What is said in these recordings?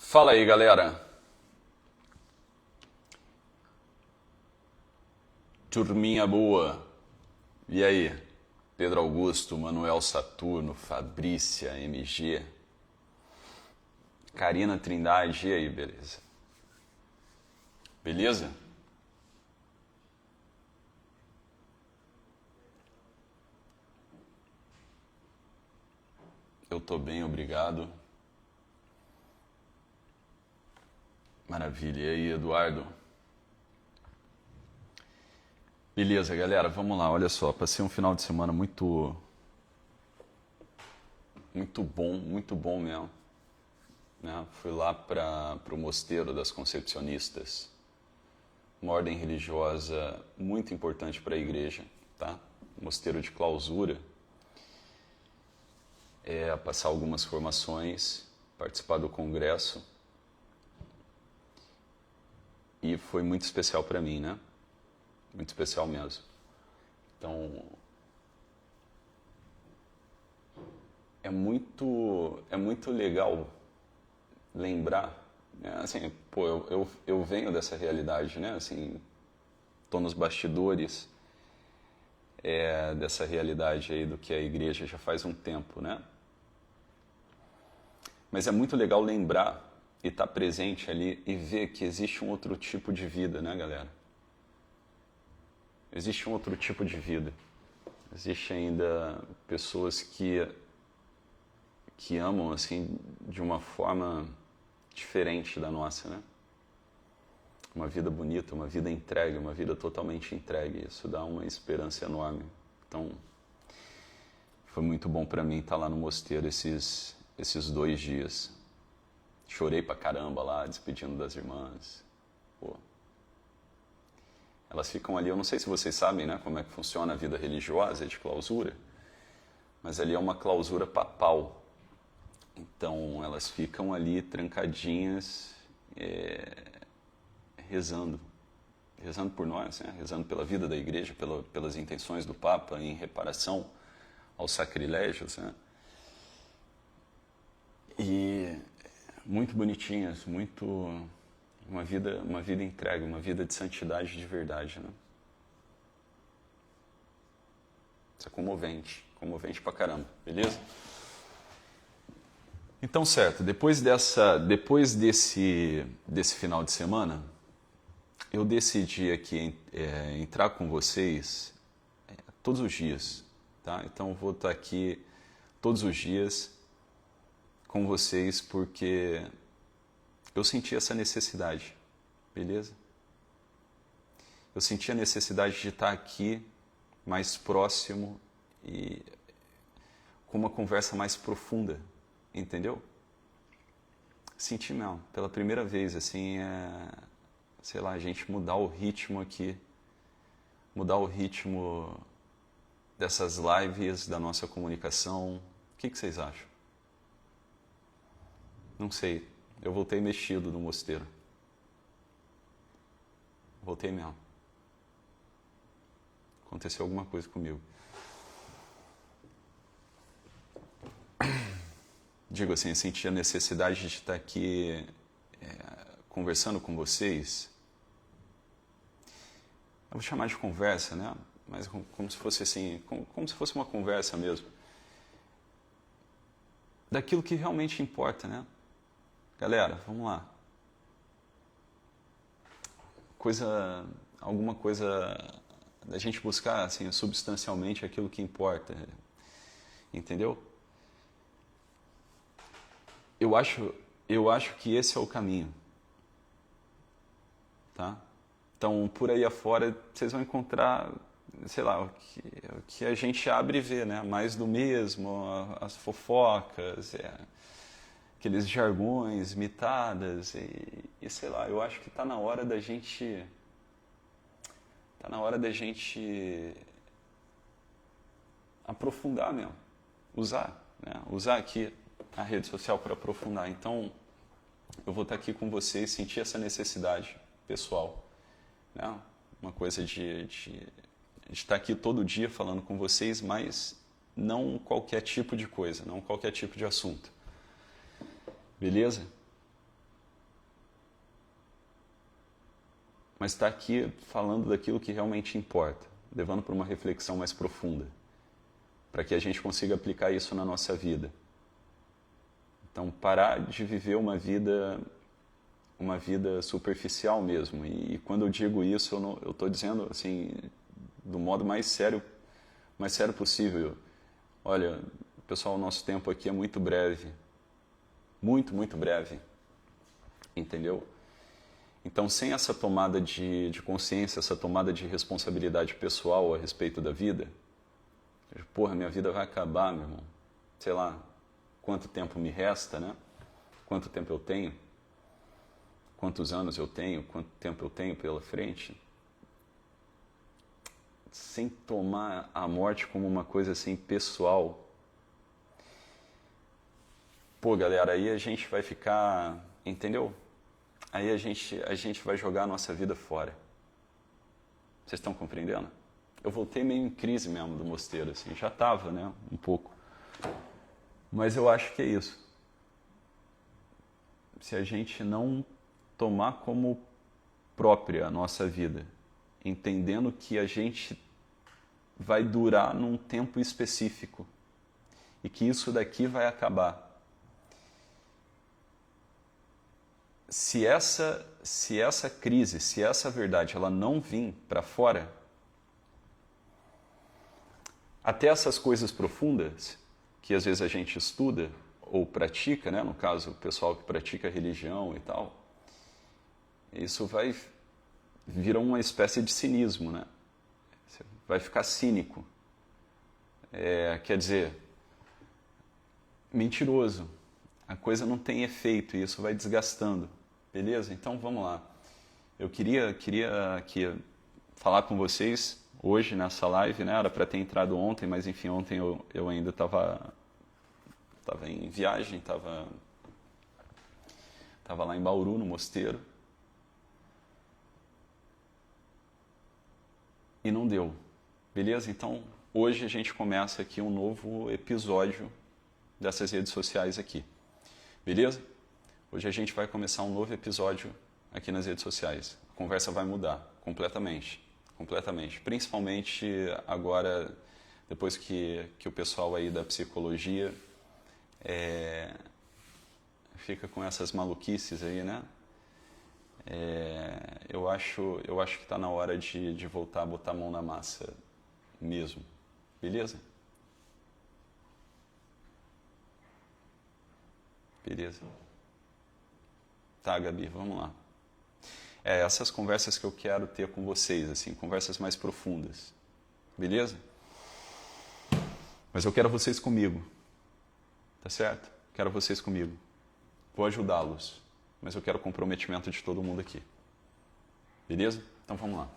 Fala aí, galera. Turminha boa. E aí? Pedro Augusto, Manuel Saturno, Fabrícia, MG, Karina Trindade, e aí, beleza? Beleza? Eu tô bem, obrigado. Maravilha. E aí, Eduardo? Beleza, galera, vamos lá. Olha só, passei um final de semana muito bom mesmo, né? Fui lá para o Mosteiro das Concepcionistas, uma ordem religiosa muito importante para a igreja, tá? Mosteiro de clausura, passar algumas formações, participar do congresso, e foi muito especial para mim, né? Muito especial mesmo. Então, é muito legal lembrar, né? Assim, pô, eu venho dessa realidade, né? Assim, tô nos bastidores dessa realidade aí do que é a igreja já faz um tempo, né? Mas é muito legal lembrar e estar presente ali e ver que existe um outro tipo de vida, né, galera? Existe um outro tipo de vida. Existe ainda pessoas que amam assim de uma forma diferente da nossa, né? Uma vida bonita, uma vida entregue, uma vida totalmente entregue. Isso dá uma esperança enorme. Então, foi muito bom para mim estar lá no mosteiro esses 2 dias. Chorei pra caramba lá, despedindo das irmãs. Pô. Elas ficam ali, eu não sei se vocês sabem, né, como é que funciona a vida religiosa de clausura, mas ali é uma clausura papal. Então, elas ficam ali trancadinhas, rezando. Rezando por nós, né? Rezando pela vida da igreja, pelas intenções do Papa em reparação aos sacrilégios, né? E muito bonitinhas, uma vida entregue, uma vida de santidade de verdade, né? Isso é comovente pra caramba, beleza? Então, certo, depois desse final de semana, eu decidi aqui entrar com vocês todos os dias, tá? Então, eu vou estar aqui todos os dias com vocês porque eu senti essa necessidade, beleza? Eu senti a necessidade de estar aqui mais próximo e com uma conversa mais profunda, entendeu? Senti mesmo, pela primeira vez, assim, sei lá, a gente mudar o ritmo aqui, mudar o ritmo dessas lives, da nossa comunicação. O que vocês acham? Não sei, eu voltei mexido no mosteiro. Voltei mesmo. Aconteceu alguma coisa comigo. Digo assim, senti a necessidade de estar aqui conversando com vocês. Eu vou chamar de conversa, né? Mas como se fosse assim, como se fosse uma conversa mesmo. Daquilo que realmente importa, né? Galera, vamos lá. Alguma coisa da gente buscar assim, substancialmente aquilo que importa. Entendeu? Eu acho que esse é o caminho. Tá? Então, por aí afora, vocês vão encontrar, sei lá, o que a gente abre e vê, né? Mais do mesmo, as fofocas, aqueles jargões, mitadas, e sei lá, eu acho que está na hora da gente. Está na hora da gente aprofundar mesmo. Usar, né? Usar aqui a rede social para aprofundar. Então, eu vou estar aqui com vocês, sentir essa necessidade pessoal, né? Uma coisa de estar aqui todo dia falando com vocês, mas não qualquer tipo de coisa, não qualquer tipo de assunto. Beleza? mas está aqui falando daquilo que realmente importa, levando para uma reflexão mais profunda, para que a gente consiga aplicar isso na nossa vida. Então, parar de viver uma vida superficial mesmo. E quando eu digo isso, eu estou dizendo assim, do modo mais sério possível. Olha, pessoal, o nosso tempo aqui é muito breve. Muito, muito breve. Entendeu? Então, sem essa tomada de consciência, essa tomada de responsabilidade pessoal a respeito da vida, porra, minha vida vai acabar, meu irmão. Sei lá, quanto tempo me resta, né? Quanto tempo eu tenho? Quantos anos eu tenho? Quanto tempo eu tenho pela frente? Sem tomar a morte como uma coisa assim pessoal. Pô, galera, aí a gente vai ficar, entendeu? Aí a gente vai jogar a nossa vida fora. Vocês estão compreendendo? Eu voltei meio em crise mesmo do mosteiro, assim, já estava, né, um pouco. Mas eu acho que é isso. Se a gente não tomar como própria a nossa vida, entendendo que a gente vai durar num tempo específico e que isso daqui vai acabar. Se essa crise, se essa verdade ela não vir para fora, até essas coisas profundas que às vezes a gente estuda ou pratica, né? No caso, o pessoal que pratica religião e tal, isso vai virar uma espécie de cinismo, né? Você vai ficar cínico. Quer dizer, mentiroso. A coisa não tem efeito e isso vai desgastando. Beleza? Então vamos lá. Eu queria aqui falar com vocês hoje nessa live, né? Era para ter entrado ontem, mas enfim, ontem eu ainda estava em viagem, estava lá em Bauru, no mosteiro. E não deu. Beleza? Então, hoje a gente começa aqui um novo episódio dessas redes sociais aqui. Beleza? Hoje a gente vai começar um novo episódio aqui nas redes sociais. A conversa vai mudar completamente. Completamente. Principalmente agora, depois que o pessoal aí da psicologia fica com essas maluquices aí, né? Eu acho que está na hora de voltar a botar a mão na massa mesmo. Beleza? Beleza. Tá, Gabi, vamos lá. Essas conversas que eu quero ter com vocês, assim, conversas mais profundas. Beleza? Mas eu quero vocês comigo. Tá certo? Quero vocês comigo. Vou ajudá-los. Mas eu quero o comprometimento de todo mundo aqui. Beleza? Então vamos lá.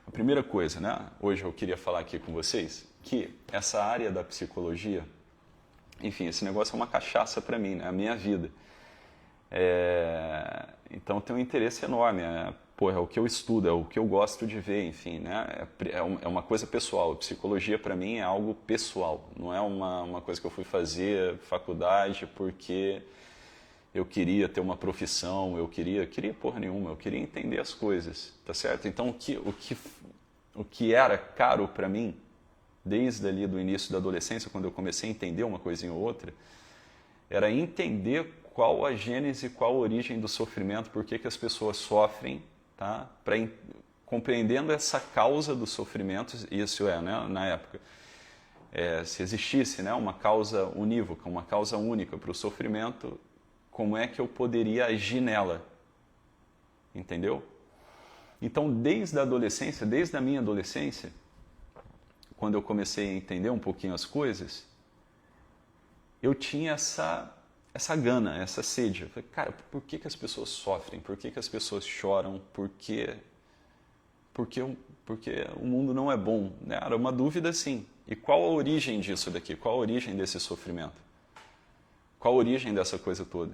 A primeira coisa, né? Hoje eu queria falar aqui com vocês que essa área da psicologia, enfim, esse negócio é uma cachaça para mim, né? A minha vida. Então tem um interesse enorme. É o que eu estudo, é o que eu gosto de ver, enfim, né? É uma coisa pessoal. A psicologia para mim é algo pessoal. Não é uma coisa que eu fui fazer faculdade porque eu queria ter uma profissão, eu queria porra nenhuma, eu queria entender as coisas, tá certo? Então o que era caro para mim, desde ali do início da adolescência, quando eu comecei a entender uma coisinha ou outra, era entender qual a gênese, qual a origem do sofrimento, por que as pessoas sofrem, tá? Compreendendo essa causa do sofrimento, isso né, na época, se existisse, né, uma causa unívoca, uma causa única para o sofrimento, como é que eu poderia agir nela? Entendeu? Então, desde a minha adolescência, quando eu comecei a entender um pouquinho as coisas, eu tinha essa gana, essa sede. Eu falei, cara, por que as pessoas sofrem? Por que as pessoas choram? Porque o mundo não é bom. Né? Era uma dúvida, sim. E qual a origem disso daqui? Qual a origem desse sofrimento? Qual a origem dessa coisa toda?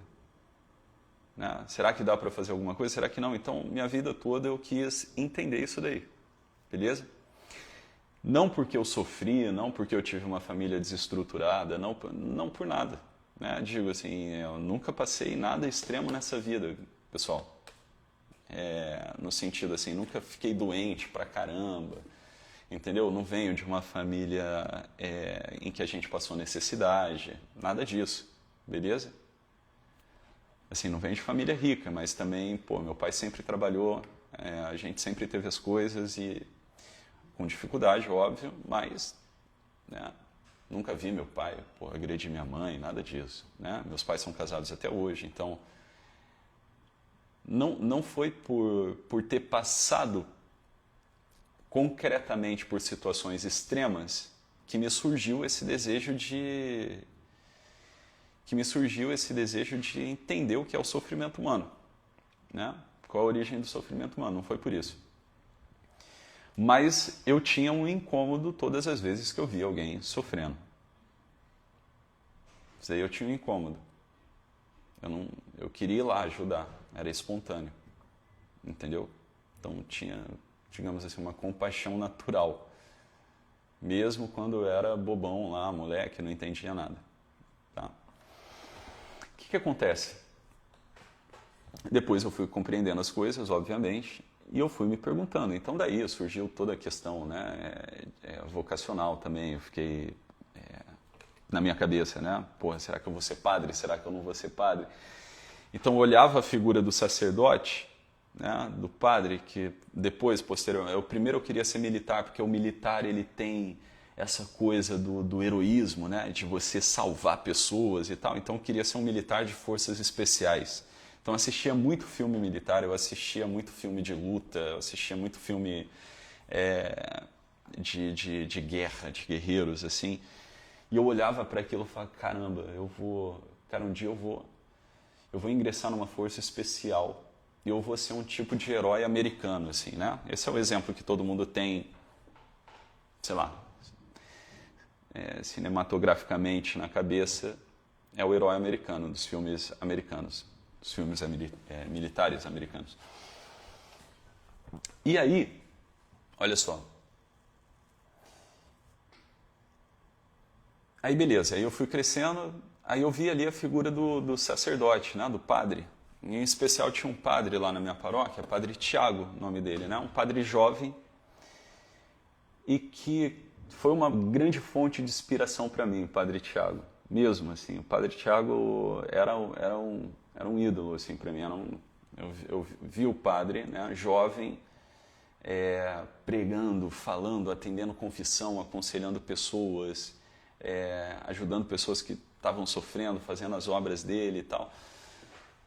Né? Será que dá para fazer alguma coisa? Será que não? Então, minha vida toda eu quis entender isso daí. Beleza? Não porque eu sofri, não porque eu tive uma família desestruturada, não por nada. Né? Digo assim, eu nunca passei nada extremo nessa vida, pessoal. no sentido assim, nunca fiquei doente pra caramba, entendeu? Não venho de uma família em que a gente passou necessidade, nada disso, beleza? Assim, não venho de família rica, mas também, pô, meu pai sempre trabalhou, a gente sempre teve as coisas e com dificuldade, óbvio, mas, né, nunca vi meu pai, pô, agredir minha mãe, nada disso, né? Meus pais são casados até hoje, então não foi por ter passado concretamente por situações extremas que me surgiu esse desejo de entender o que é o sofrimento humano, né? Qual a origem do sofrimento humano? Não foi por isso. Mas eu tinha um incômodo todas as vezes que eu via alguém sofrendo. Isso aí eu tinha um incômodo. Eu queria ir lá ajudar, era espontâneo, entendeu? Então tinha, digamos assim, uma compaixão natural, mesmo quando eu era bobão lá, moleque, não entendia nada. Tá? O que acontece? Depois eu fui compreendendo as coisas, obviamente, e eu fui me perguntando. Então daí surgiu toda a questão, né, vocacional também. Eu fiquei na minha cabeça, né? Porra, será que eu vou ser padre? Será que eu não vou ser padre? Então eu olhava a figura do sacerdote, né, do padre, que depois, posteriormente, primeiro eu queria ser militar, porque o militar ele tem essa coisa do heroísmo, né, de você salvar pessoas e tal. Então eu queria ser um militar de forças especiais. Então eu assistia muito filme militar, eu assistia muito filme de luta, eu assistia muito filme de guerra, de guerreiros, assim. E eu olhava para aquilo e falava, caramba, um dia eu vou ingressar numa força especial e eu vou ser um tipo de herói americano, assim, né? Esse é o exemplo que todo mundo tem, sei lá, cinematograficamente na cabeça, é o herói americano, dos filmes americanos, dos filmes militares americanos. E aí, olha só, aí beleza, aí eu fui crescendo, aí eu vi ali a figura do sacerdote, né, do padre. Em especial tinha um padre lá na minha paróquia, Padre Tiago, o nome dele, né, um padre jovem, e que foi uma grande fonte de inspiração para mim, o Padre Tiago, mesmo assim. O Padre Tiago era um ídolo assim para mim. Eu vi o padre, né, jovem, pregando, falando, atendendo confissão, aconselhando pessoas, ajudando pessoas que estavam sofrendo, fazendo as obras dele e tal.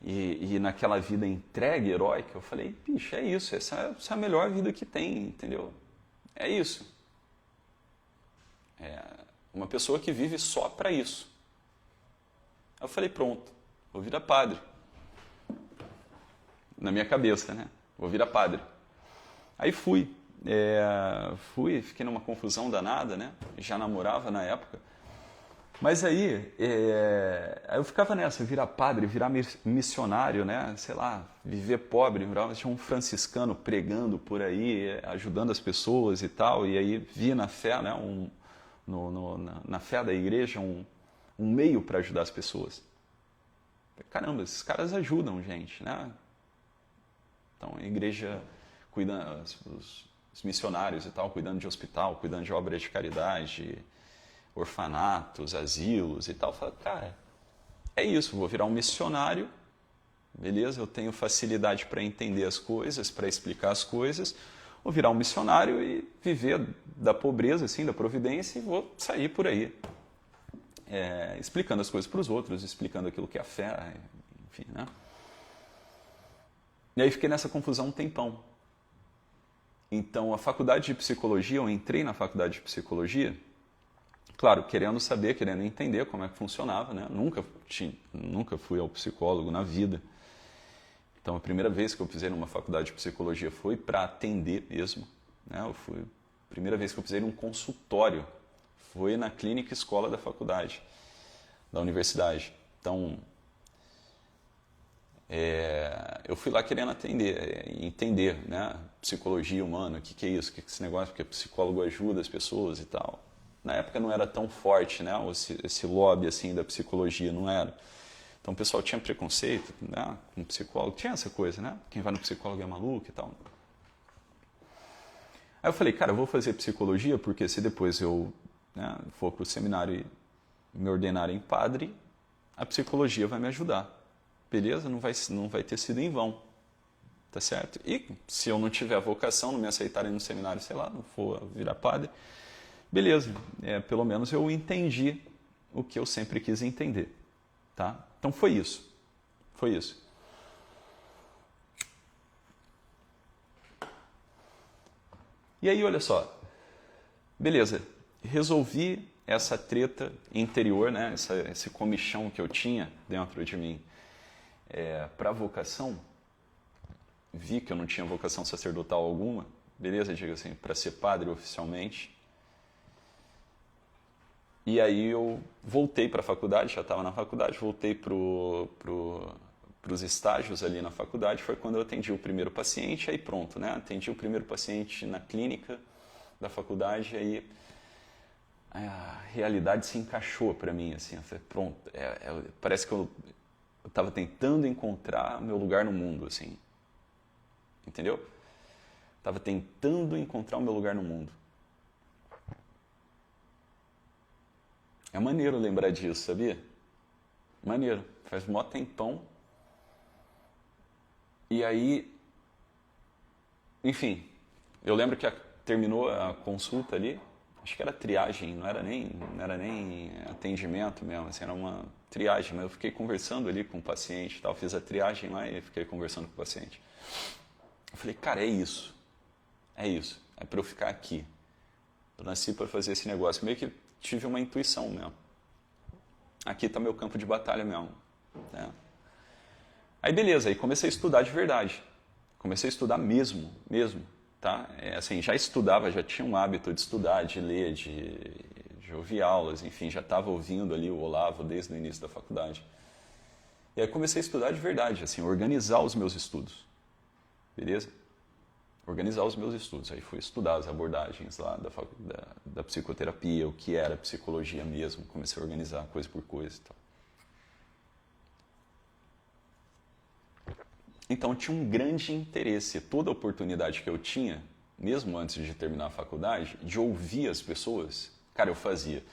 E naquela vida entregue, heróica, eu falei, bicho, é isso, essa é a melhor vida que tem, entendeu? É isso. Uma pessoa que vive só para isso. Aí eu falei, pronto, vou virar padre. Na minha cabeça, né? Vou virar padre. Aí fui. Fiquei numa confusão danada, né? Já namorava na época. Mas aí eu ficava nessa, virar padre, virar missionário, né? Sei lá, viver pobre. Tinha um franciscano pregando por aí, ajudando as pessoas e tal. E aí vi na fé, né? Na fé da igreja, um meio para ajudar as pessoas. Caramba, esses caras ajudam gente, né? Então a igreja cuidando, os missionários e tal, cuidando de hospital, cuidando de obras de caridade, orfanatos, asilos e tal. Falei, cara, é isso, vou virar um missionário, beleza? Eu tenho facilidade para entender as coisas, para explicar as coisas. Vou virar um missionário e viver da pobreza, assim, da providência, e vou sair por aí, explicando as coisas para os outros, explicando aquilo que é a fé, enfim, né? E aí fiquei nessa confusão um tempão. Então, a faculdade de psicologia, eu entrei na faculdade de psicologia, claro, querendo saber, querendo entender como é que funcionava, né? Nunca fui ao psicólogo na vida. Então, a primeira vez que eu pisei numa faculdade de psicologia foi para atender mesmo, né? A primeira vez que eu pisei num consultório foi na clínica escola da faculdade, da universidade. Então, eu fui lá querendo entender, né? Psicologia humana, o que é isso, o que é esse negócio, porque psicólogo ajuda as pessoas e tal. Na época não era tão forte, né? Esse lobby assim da psicologia não era. Então o pessoal tinha preconceito, né, com psicólogo, tinha essa coisa, né? Quem vai no psicólogo é maluco e tal. Aí eu falei, cara, eu vou fazer psicologia porque se depois eu, né, for para o seminário e me ordenarem padre, a psicologia vai me ajudar. Beleza? Não vai ter sido em vão. Tá certo? E se eu não tiver vocação, não me aceitarem no seminário, sei lá, não for virar padre, beleza. Pelo menos eu entendi o que eu sempre quis entender. Tá? Então foi isso. Foi isso. E aí, olha só. Beleza. Resolvi essa treta interior, né? Esse comichão que eu tinha dentro de mim para a vocação. Vi que eu não tinha vocação sacerdotal alguma. Beleza, digo assim, para ser padre oficialmente. E aí eu voltei para a faculdade, já estava na faculdade, voltei para os estágios ali na faculdade, foi quando eu atendi o primeiro paciente, aí pronto, né? Atendi o primeiro paciente na clínica da faculdade, aí a realidade se encaixou para mim, assim, eu falei, pronto, parece que eu estava tentando encontrar meu lugar no mundo, assim, entendeu? Estava tentando encontrar o meu lugar no mundo. É maneiro lembrar disso, sabia? Maneiro, faz mó tempão. E aí, enfim, eu lembro que terminou a consulta ali, acho que era triagem, não era nem atendimento mesmo, assim, era uma triagem, mas eu fiquei conversando ali com o paciente e tal, fiz a triagem lá e fiquei conversando com o paciente. Eu falei, cara, é isso, é para eu ficar aqui, eu nasci para fazer esse negócio, meio que tive uma intuição mesmo, aqui está meu campo de batalha mesmo, né? Aí beleza, aí comecei a estudar de verdade, comecei a estudar mesmo, tá? Assim, já estudava, já tinha um hábito de estudar, de ler, de ouvir aulas, enfim, já estava ouvindo ali o Olavo desde o início da faculdade. E aí comecei a estudar de verdade, assim, organizar os meus estudos, beleza? Organizar os meus estudos, aí fui estudar as abordagens lá da psicoterapia, o que era psicologia mesmo, comecei a organizar coisa por coisa e tal. Então tinha um grande interesse, toda oportunidade que eu tinha, mesmo antes de terminar a faculdade, de ouvir as pessoas, cara, eu fazia.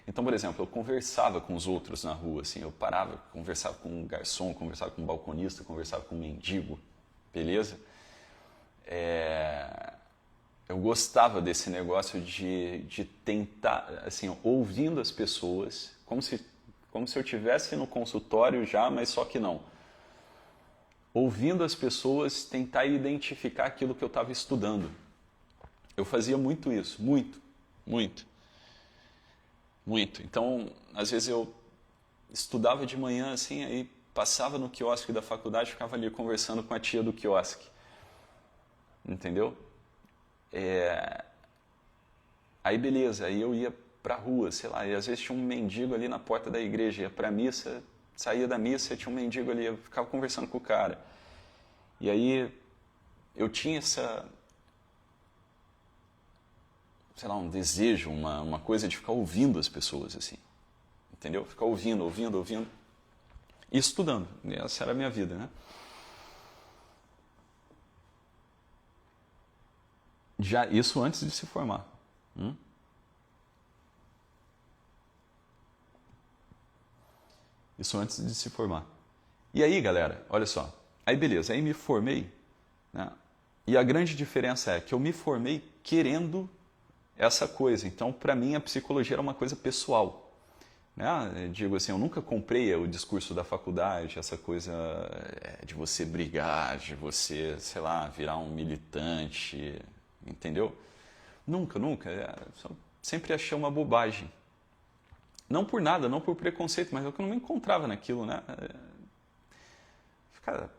Então, por exemplo, eu conversava com os outros na rua, assim, eu parava, conversava com um garçom, conversava com um balconista, conversava com um mendigo, beleza? Eu gostava desse negócio de tentar, assim, ouvindo as pessoas, como se eu estivesse no consultório já, mas só que não. Ouvindo as pessoas, tentar identificar aquilo que eu estava estudando. Eu fazia muito isso, muito. Então, às vezes eu estudava de manhã, assim, aí passava no quiosque da faculdade, ficava ali conversando com a tia do quiosque. Entendeu? Aí beleza, aí eu ia pra rua, sei lá, e às vezes tinha um mendigo ali na porta da igreja, ia pra missa, saía da missa, tinha um mendigo ali, eu ficava conversando com o cara. E aí eu tinha sei lá, um desejo, uma coisa de ficar ouvindo as pessoas, assim. Entendeu? Ficar ouvindo. E estudando. Essa era a minha vida, né? Já isso antes de se formar. Isso antes de se formar. E aí, galera, olha só. Aí beleza, aí me formei, né? E a grande diferença é que eu me formei querendo essa coisa. Então, para mim, a psicologia era uma coisa pessoal. Né? Eu digo assim, eu nunca comprei o discurso da faculdade, essa coisa de você brigar, de você, sei lá, virar um militante, entendeu? Nunca. Sempre achei uma bobagem. Não por nada, não por preconceito, mas eu não me encontrava naquilo, né? Cara,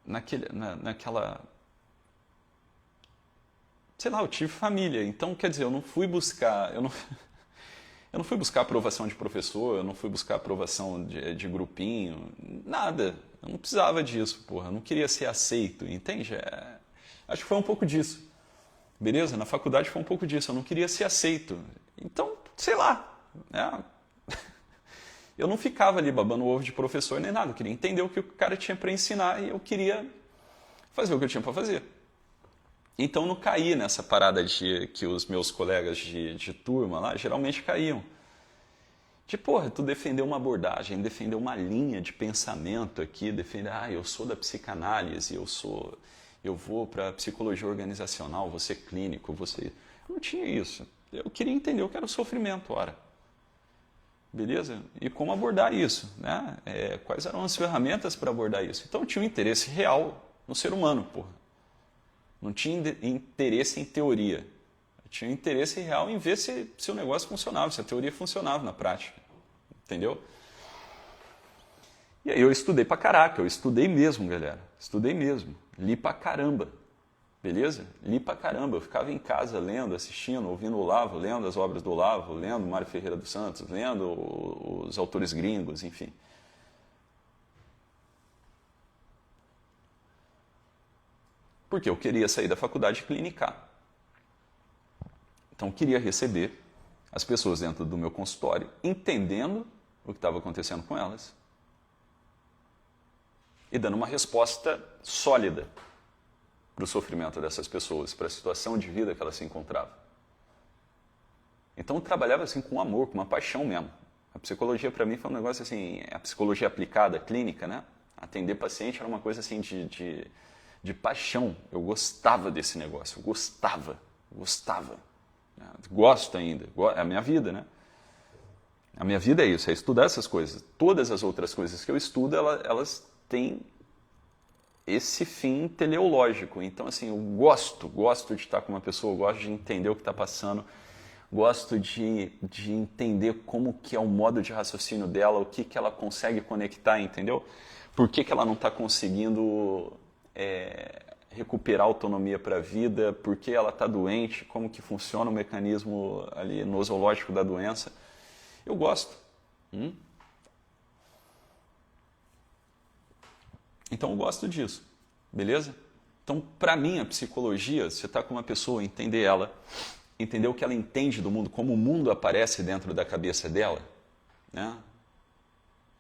naquela... Sei lá, eu tive família, então, quer dizer, eu não fui buscar aprovação de professor, eu não fui buscar aprovação de grupinho, nada. Eu não precisava disso, porra. Eu não queria ser aceito, entende? Acho que foi um pouco disso. Beleza? Na faculdade foi um pouco disso. Eu não queria ser aceito. Então, sei lá. eu não ficava ali babando o ovo de professor nem nada. Eu queria entender o que o cara tinha para ensinar e eu queria fazer o que eu tinha para fazer. Então não caí nessa parada de que os meus colegas de turma lá geralmente caíam. De, porra, tu defender uma abordagem, defender uma linha de pensamento aqui, defender, eu sou da psicanálise, eu vou para psicologia organizacional, você clínico, você... Eu não tinha isso. Eu queria entender o que era o sofrimento, ora. Beleza? E como abordar isso, né? Quais eram as ferramentas para abordar isso? Então eu tinha um interesse real no ser humano, porra. Não tinha interesse em teoria. Eu tinha interesse real em ver se o negócio funcionava, se a teoria funcionava na prática. Entendeu? E aí eu estudei pra caraca, eu estudei mesmo, galera. Estudei mesmo. Li pra caramba. Beleza? Li pra caramba. Eu ficava em casa lendo, assistindo, ouvindo o Olavo, lendo as obras do Olavo, lendo Mário Ferreira dos Santos, lendo os autores gringos, enfim. Porque eu queria sair da faculdade e clinicar. Então eu queria receber as pessoas dentro do meu consultório, entendendo o que estava acontecendo com elas e dando uma resposta sólida para o sofrimento dessas pessoas, para a situação de vida que elas se encontravam. Então eu trabalhava assim com amor, com uma paixão mesmo. A psicologia para mim foi um negócio assim, a psicologia aplicada, clínica, né? Atender paciente era uma coisa assim de paixão. Eu gostava desse negócio, eu gostava. Gosto ainda, é a minha vida, né? A minha vida é isso, é estudar essas coisas. Todas as outras coisas que eu estudo, elas têm esse fim teleológico. Então, assim, eu gosto de estar com uma pessoa, eu gosto de entender o que está passando, gosto de entender como que é o modo de raciocínio dela, o que ela consegue conectar, entendeu? Por que ela não está conseguindo recuperar autonomia para a vida, por que ela está doente, como que funciona o mecanismo ali nosológico da doença. Eu gosto. Então eu gosto disso, beleza? Então, para mim, a psicologia, você está com uma pessoa, entender ela, entender o que ela entende do mundo, como o mundo aparece dentro da cabeça dela, né?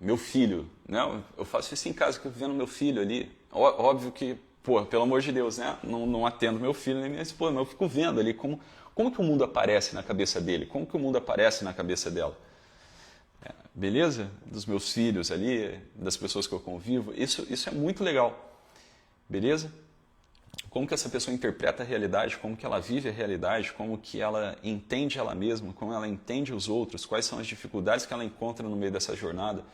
Meu filho, né? Eu faço isso em casa, que eu vendo meu filho ali. Óbvio que, pô, pelo amor de Deus, né? Não atendo meu filho nem minha esposa, mas eu fico vendo ali como que o mundo aparece na cabeça dele, como que o mundo aparece na cabeça dela. Beleza? Dos meus filhos ali, das pessoas que eu convivo, isso é muito legal. Beleza? Como que essa pessoa interpreta a realidade, como que ela vive a realidade, como que ela entende ela mesma, como ela entende os outros, quais são as dificuldades que ela encontra no meio dessa jornada.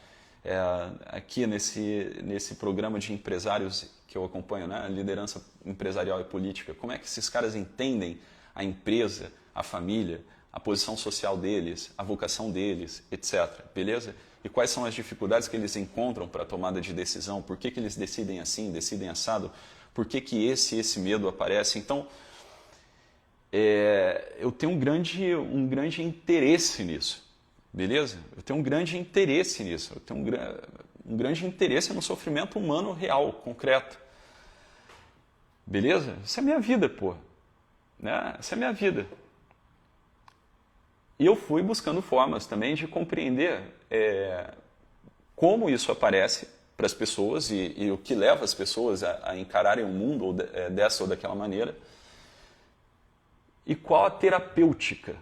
Aqui nesse programa de empresários que eu acompanho, né? Liderança empresarial e política, como é que esses caras entendem a empresa, a família, a posição social deles, a vocação deles, etc. Beleza? E quais são as dificuldades que eles encontram para a tomada de decisão, por que eles decidem assim, decidem assado, por que esse medo aparece. Então, eu tenho um grande interesse nisso. Beleza? Eu tenho um grande interesse nisso. Eu tenho um grande interesse no sofrimento humano real, concreto. Beleza? Essa é a minha vida, pô. Né? Essa é a minha vida. E eu fui buscando formas também de compreender como isso aparece para as pessoas e o que leva as pessoas a encararem o mundo dessa ou daquela maneira. E qual a terapêutica,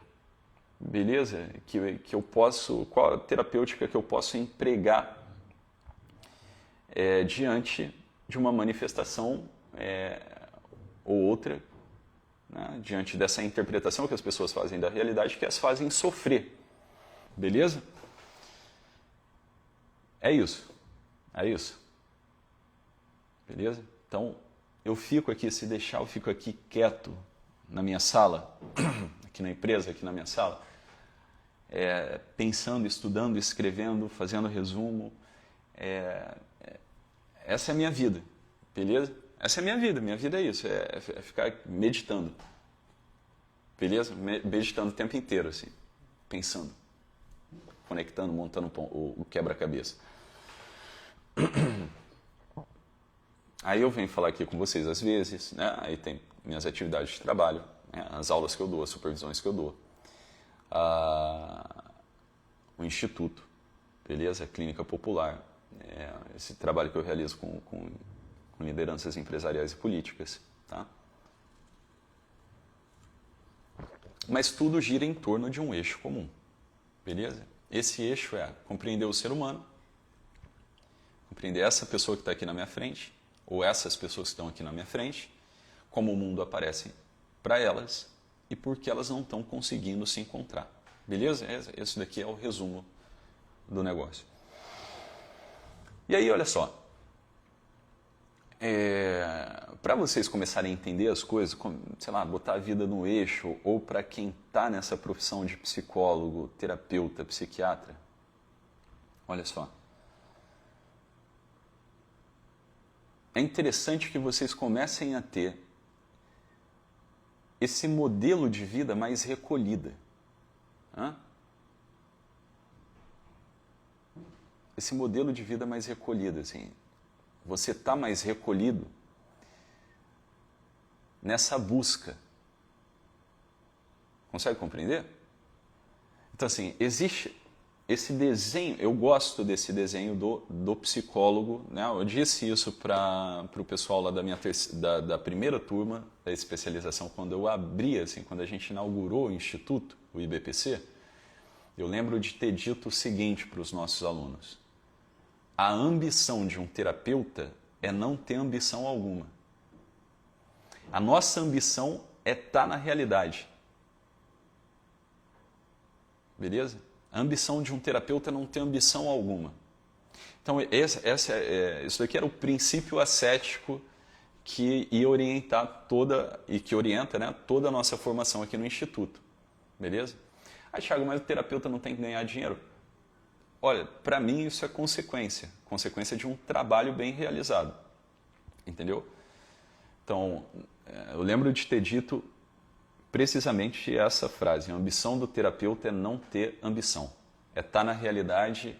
beleza? Qual a terapêutica que eu posso empregar diante de uma manifestação ou outra, né? Diante dessa interpretação que as pessoas fazem da realidade, que as fazem sofrer. Beleza? É isso. Beleza? Então, eu fico aqui, se deixar, eu fico aqui quieto na minha sala, aqui na empresa, aqui na minha sala, pensando, estudando, escrevendo, fazendo resumo. Essa é a minha vida, beleza? Essa é a minha vida é isso, é ficar meditando, beleza? Meditando o tempo inteiro, assim, pensando, conectando, montando o quebra-cabeça. Aí eu venho falar aqui com vocês às vezes, né? Aí tem minhas atividades de trabalho, né? As aulas que eu dou, as supervisões que eu dou, o instituto, beleza? Clínica Popular, esse trabalho que eu realizo com lideranças empresariais e políticas, tá? Mas tudo gira em torno de um eixo comum, beleza? Esse eixo é compreender o ser humano, compreender essa pessoa que está aqui na minha frente, ou essas pessoas que estão aqui na minha frente, como o mundo aparece para elas e por que elas não estão conseguindo se encontrar, beleza? Esse daqui é o resumo do negócio. E aí, olha só, para vocês começarem a entender as coisas, sei lá, botar a vida no eixo, ou para quem está nessa profissão de psicólogo, terapeuta, psiquiatra, olha só. É interessante que vocês comecem a ter esse modelo de vida mais recolhida. Esse modelo de vida mais recolhido, assim. Você está mais recolhido nessa busca. Consegue compreender? Então, assim, existe esse desenho, eu gosto desse desenho do psicólogo, né? Eu disse isso para o pessoal lá da primeira turma da especialização, quando eu abri, assim, quando a gente inaugurou o instituto, o IBPC, eu lembro de ter dito o seguinte para os nossos alunos: a ambição de um terapeuta é não ter ambição alguma. A nossa ambição é estar na realidade. Beleza? A ambição de um terapeuta é não ter ambição alguma. Então, isso daqui era o princípio ascético que ia orientar que orienta, né, toda a nossa formação aqui no Instituto. Beleza? Aí, Thiago, mas o terapeuta não tem que ganhar dinheiro? Olha, para mim isso é consequência de um trabalho bem realizado. Entendeu? Então, eu lembro de ter dito precisamente essa frase: a ambição do terapeuta é não ter ambição. É estar na realidade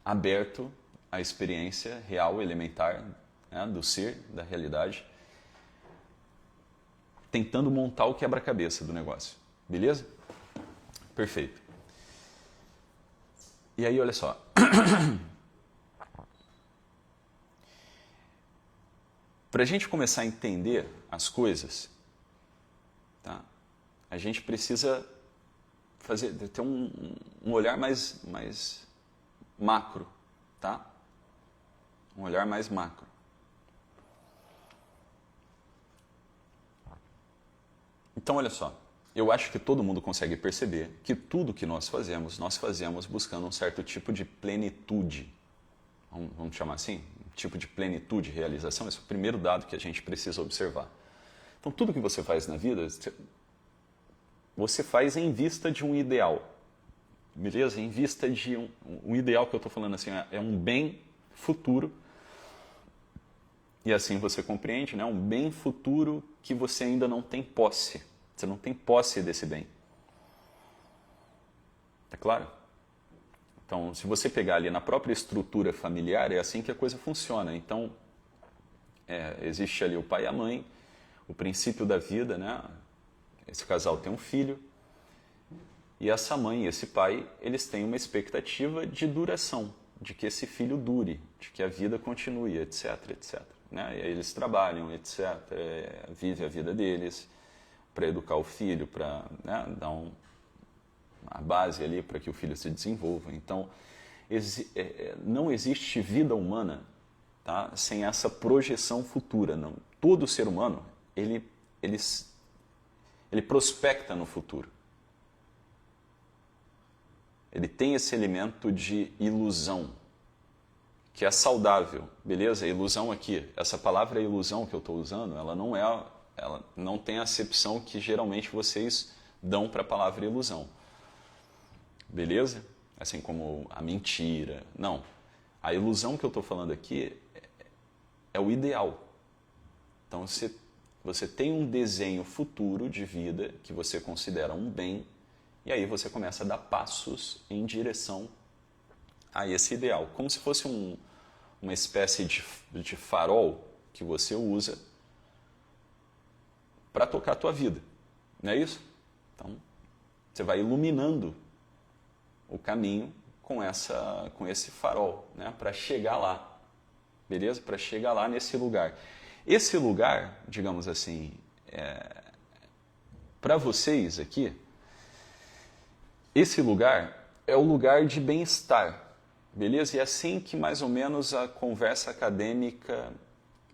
aberto à experiência real, elementar, né, do ser, da realidade, tentando montar o quebra-cabeça do negócio. Beleza? Perfeito. E aí, olha só. Para a gente começar a entender as coisas, tá? A gente precisa ter um olhar mais macro, tá? Um olhar mais macro. Então, olha só. Eu acho que todo mundo consegue perceber que tudo que nós fazemos buscando um certo tipo de plenitude. Vamos chamar assim? Um tipo de plenitude, realização. Esse é o primeiro dado que a gente precisa observar. Então, tudo que você faz na vida, você faz em vista de um ideal. Beleza? Em vista de um ideal que eu estou falando assim, é um bem futuro. E assim você compreende, né? Um bem futuro que você ainda não tem posse. Você não tem posse desse bem. É claro? Então, se você pegar ali na própria estrutura familiar, é assim que a coisa funciona. Então, existe ali o pai e a mãe, o princípio da vida, né? Esse casal tem um filho, e essa mãe e esse pai, eles têm uma expectativa de duração, de que esse filho dure, de que a vida continue, etc, etc. Né? E aí eles trabalham, etc, vivem a vida deles, para educar o filho, para, né, dar a base ali para que o filho se desenvolva. Então, não existe vida humana, tá, sem essa projeção futura. Não. Todo ser humano, ele prospecta no futuro. Ele tem esse elemento de ilusão, que é saudável, beleza? A ilusão aqui, essa palavra ilusão que eu estou usando, ela não tem a acepção que geralmente vocês dão para a palavra ilusão. Beleza? Assim como a mentira. Não. A ilusão que eu estou falando aqui é o ideal. Então, você tem um desenho futuro de vida que você considera um bem, e aí você começa a dar passos em direção a esse ideal. Como se fosse uma espécie de farol que você usa para tocar a tua vida. Não é isso? Então, você vai iluminando o caminho com esse farol, né? Para chegar lá, beleza? Para chegar lá nesse lugar. Esse lugar, digamos assim, para vocês aqui, esse lugar é o lugar de bem-estar, beleza? E é assim que mais ou menos a conversa acadêmica,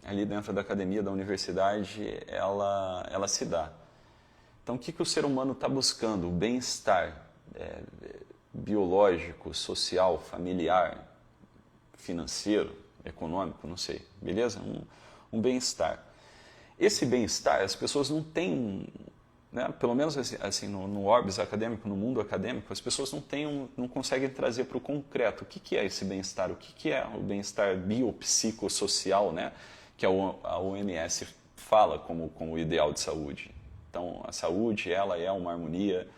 ali dentro da academia, da universidade, ela se dá. Então, o que o ser humano está buscando? O bem-estar biológico, social, familiar, financeiro, econômico, não sei, beleza? Um bem-estar. Esse bem-estar, as pessoas não têm, né, pelo menos assim, no Orbis acadêmico, no mundo acadêmico, as pessoas não conseguem trazer para o concreto. O que é esse bem-estar? O que é o bem-estar biopsicossocial, né, que a OMS fala como o ideal de saúde? Então, a saúde, ela é uma harmonia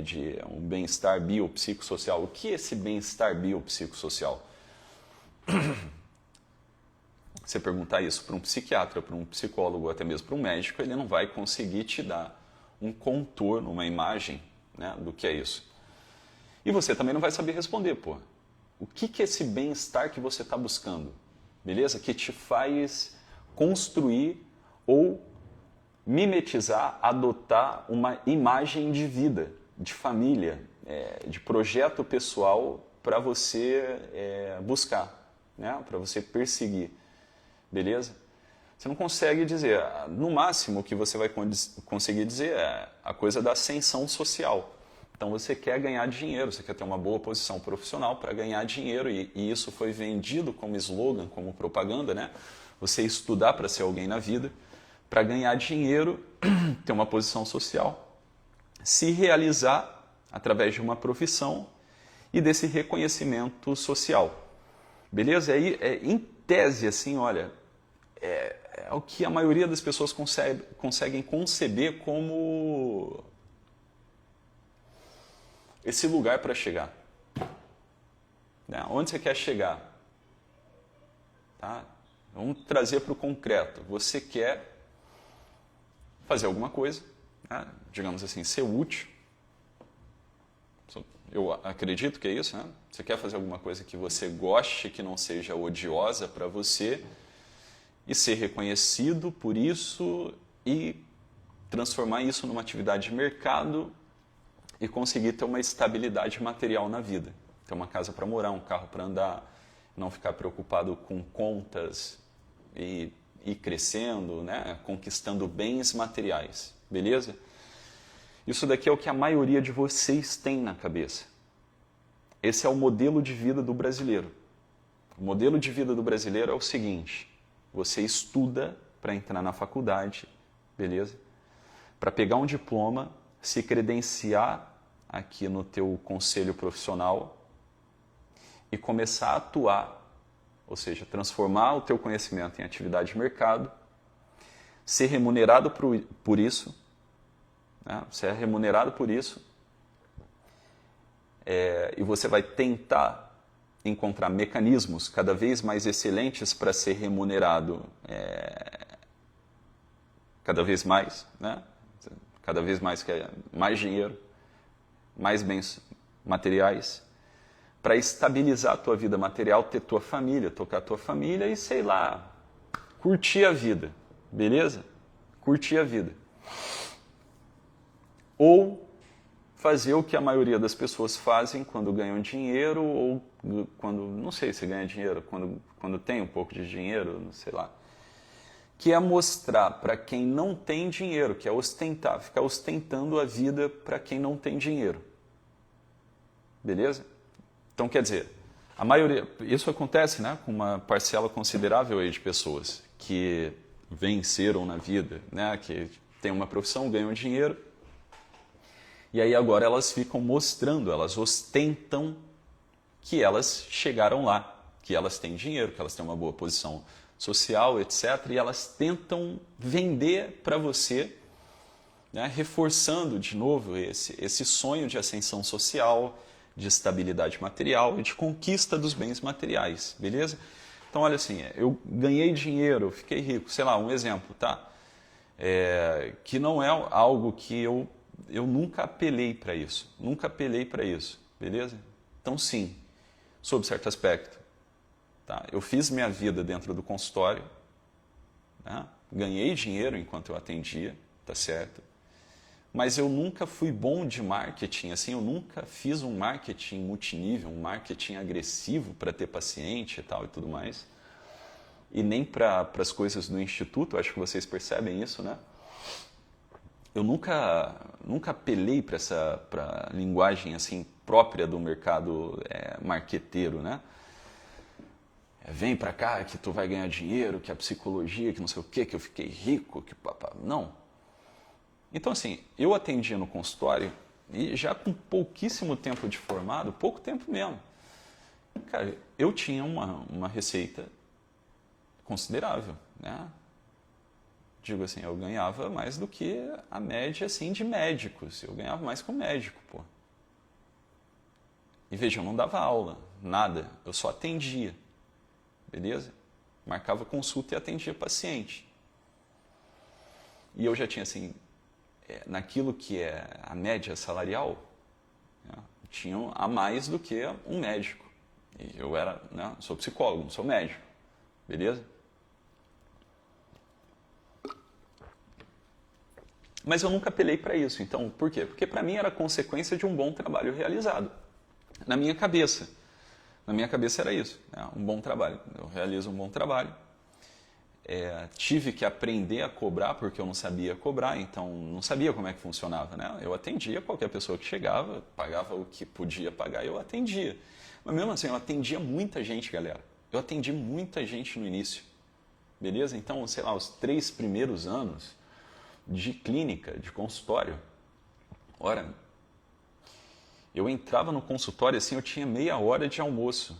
de um bem-estar biopsicossocial. O que é esse bem-estar biopsicossocial? Você perguntar isso para um psiquiatra, para um psicólogo, ou até mesmo para um médico, ele não vai conseguir te dar um contorno, uma imagem, né, do que é isso. E você também não vai saber responder, pô. O que é esse bem-estar que você está buscando? Beleza? Que te faz construir ou mimetizar, adotar uma imagem de vida, de família, de projeto pessoal para você buscar, né? Para você perseguir. Beleza? Você não consegue dizer. No máximo, o que você vai conseguir dizer é a coisa da ascensão social. Então, você quer ganhar dinheiro, você quer ter uma boa posição profissional para ganhar dinheiro, e isso foi vendido como slogan, como propaganda, né? Você estudar para ser alguém na vida, para ganhar dinheiro, ter uma posição social, se realizar através de uma profissão e desse reconhecimento social. Beleza? Aí, em tese, assim, olha, é o que a maioria das pessoas conseguem conceber como esse lugar para chegar. Né? Onde você quer chegar? Tá? Vamos trazer para o concreto. Você quer fazer alguma coisa, né? Digamos assim, ser útil. Eu acredito que é isso, né? Você quer fazer alguma coisa que você goste, que não seja odiosa para você, e ser reconhecido por isso e transformar isso numa atividade de mercado e conseguir ter uma estabilidade material na vida. Ter uma casa para morar, um carro para andar, não ficar preocupado com contas e ir crescendo, né? Conquistando bens materiais, beleza? Isso daqui é o que a maioria de vocês tem na cabeça. Esse é o modelo de vida do brasileiro. O modelo de vida do brasileiro é o seguinte: você estuda para entrar na faculdade, beleza? Para pegar um diploma, se credenciar aqui no teu conselho profissional e começar a atuar, ou seja, transformar o teu conhecimento em atividade de mercado, ser remunerado por isso, né? Você é remunerado por isso, e você vai tentar encontrar mecanismos cada vez mais excelentes para ser remunerado cada vez mais, né? Cada vez mais, mais dinheiro, mais bens materiais, para estabilizar a tua vida material, ter tua família, tocar a tua família e, sei lá, curtir a vida, beleza? Curtir a vida. Ou fazer o que a maioria das pessoas fazem quando ganham dinheiro, ou quando, não sei se ganha dinheiro, quando tem um pouco de dinheiro, não sei lá, que é mostrar para quem não tem dinheiro, que é ostentar, ficar ostentando a vida para quem não tem dinheiro. Beleza? Então, quer dizer, a maioria, isso acontece, né, com uma parcela considerável aí de pessoas que venceram na vida, né, que têm uma profissão, ganham dinheiro, e aí agora elas ficam mostrando, elas ostentam que elas chegaram lá, que elas têm dinheiro, que elas têm uma boa posição social, etc. E elas tentam vender para você, né, reforçando de novo esse sonho de ascensão social, de estabilidade material e de conquista dos bens materiais, beleza? Então, olha assim, eu ganhei dinheiro, fiquei rico, sei lá, um exemplo, tá? Que não é algo que eu nunca apelei para isso, nunca apelei para isso. beleza? Então, sim, sob certo aspecto. Tá? Eu fiz minha vida dentro do consultório, né? Ganhei dinheiro enquanto eu atendia, tá certo? Mas eu nunca fui bom de marketing, assim, eu nunca fiz um marketing multinível, um marketing agressivo para ter paciente e tal e tudo mais. E nem para as coisas do instituto, acho que vocês percebem isso, né? Eu nunca apelei para essa linguagem assim própria do mercado marqueteiro, né? Vem para cá que tu vai ganhar dinheiro, que a psicologia, que não sei o quê, que eu fiquei rico, que papá. Não. Então, assim, eu atendia no consultório e já com pouquíssimo tempo de formado, pouco tempo mesmo, cara, eu tinha uma receita considerável, né? Digo assim, eu ganhava mais do que a média, assim, de médicos. Eu ganhava mais que um médico, pô. E veja, eu não dava aula, nada. Eu só atendia, beleza? Marcava consulta e atendia paciente. E eu já tinha, assim, naquilo que é a média salarial, né, tinha a mais do que um médico. E eu era, né, sou psicólogo, não sou médico, beleza? Mas eu nunca apelei para isso. Então, por quê? Porque para mim era consequência de um bom trabalho realizado. Na minha cabeça. Na minha cabeça era isso, né? Um bom trabalho. Eu realizo um bom trabalho. Tive que aprender a cobrar porque eu não sabia cobrar, então não sabia como é que funcionava, né? Eu atendia qualquer pessoa que chegava, pagava o que podia pagar e eu atendia. Mas mesmo assim, eu atendia muita gente, galera. Eu atendi muita gente no início, beleza? Então, sei lá, os 3 primeiros anos de clínica, de consultório, ora, eu entrava no consultório assim, eu tinha meia hora de almoço.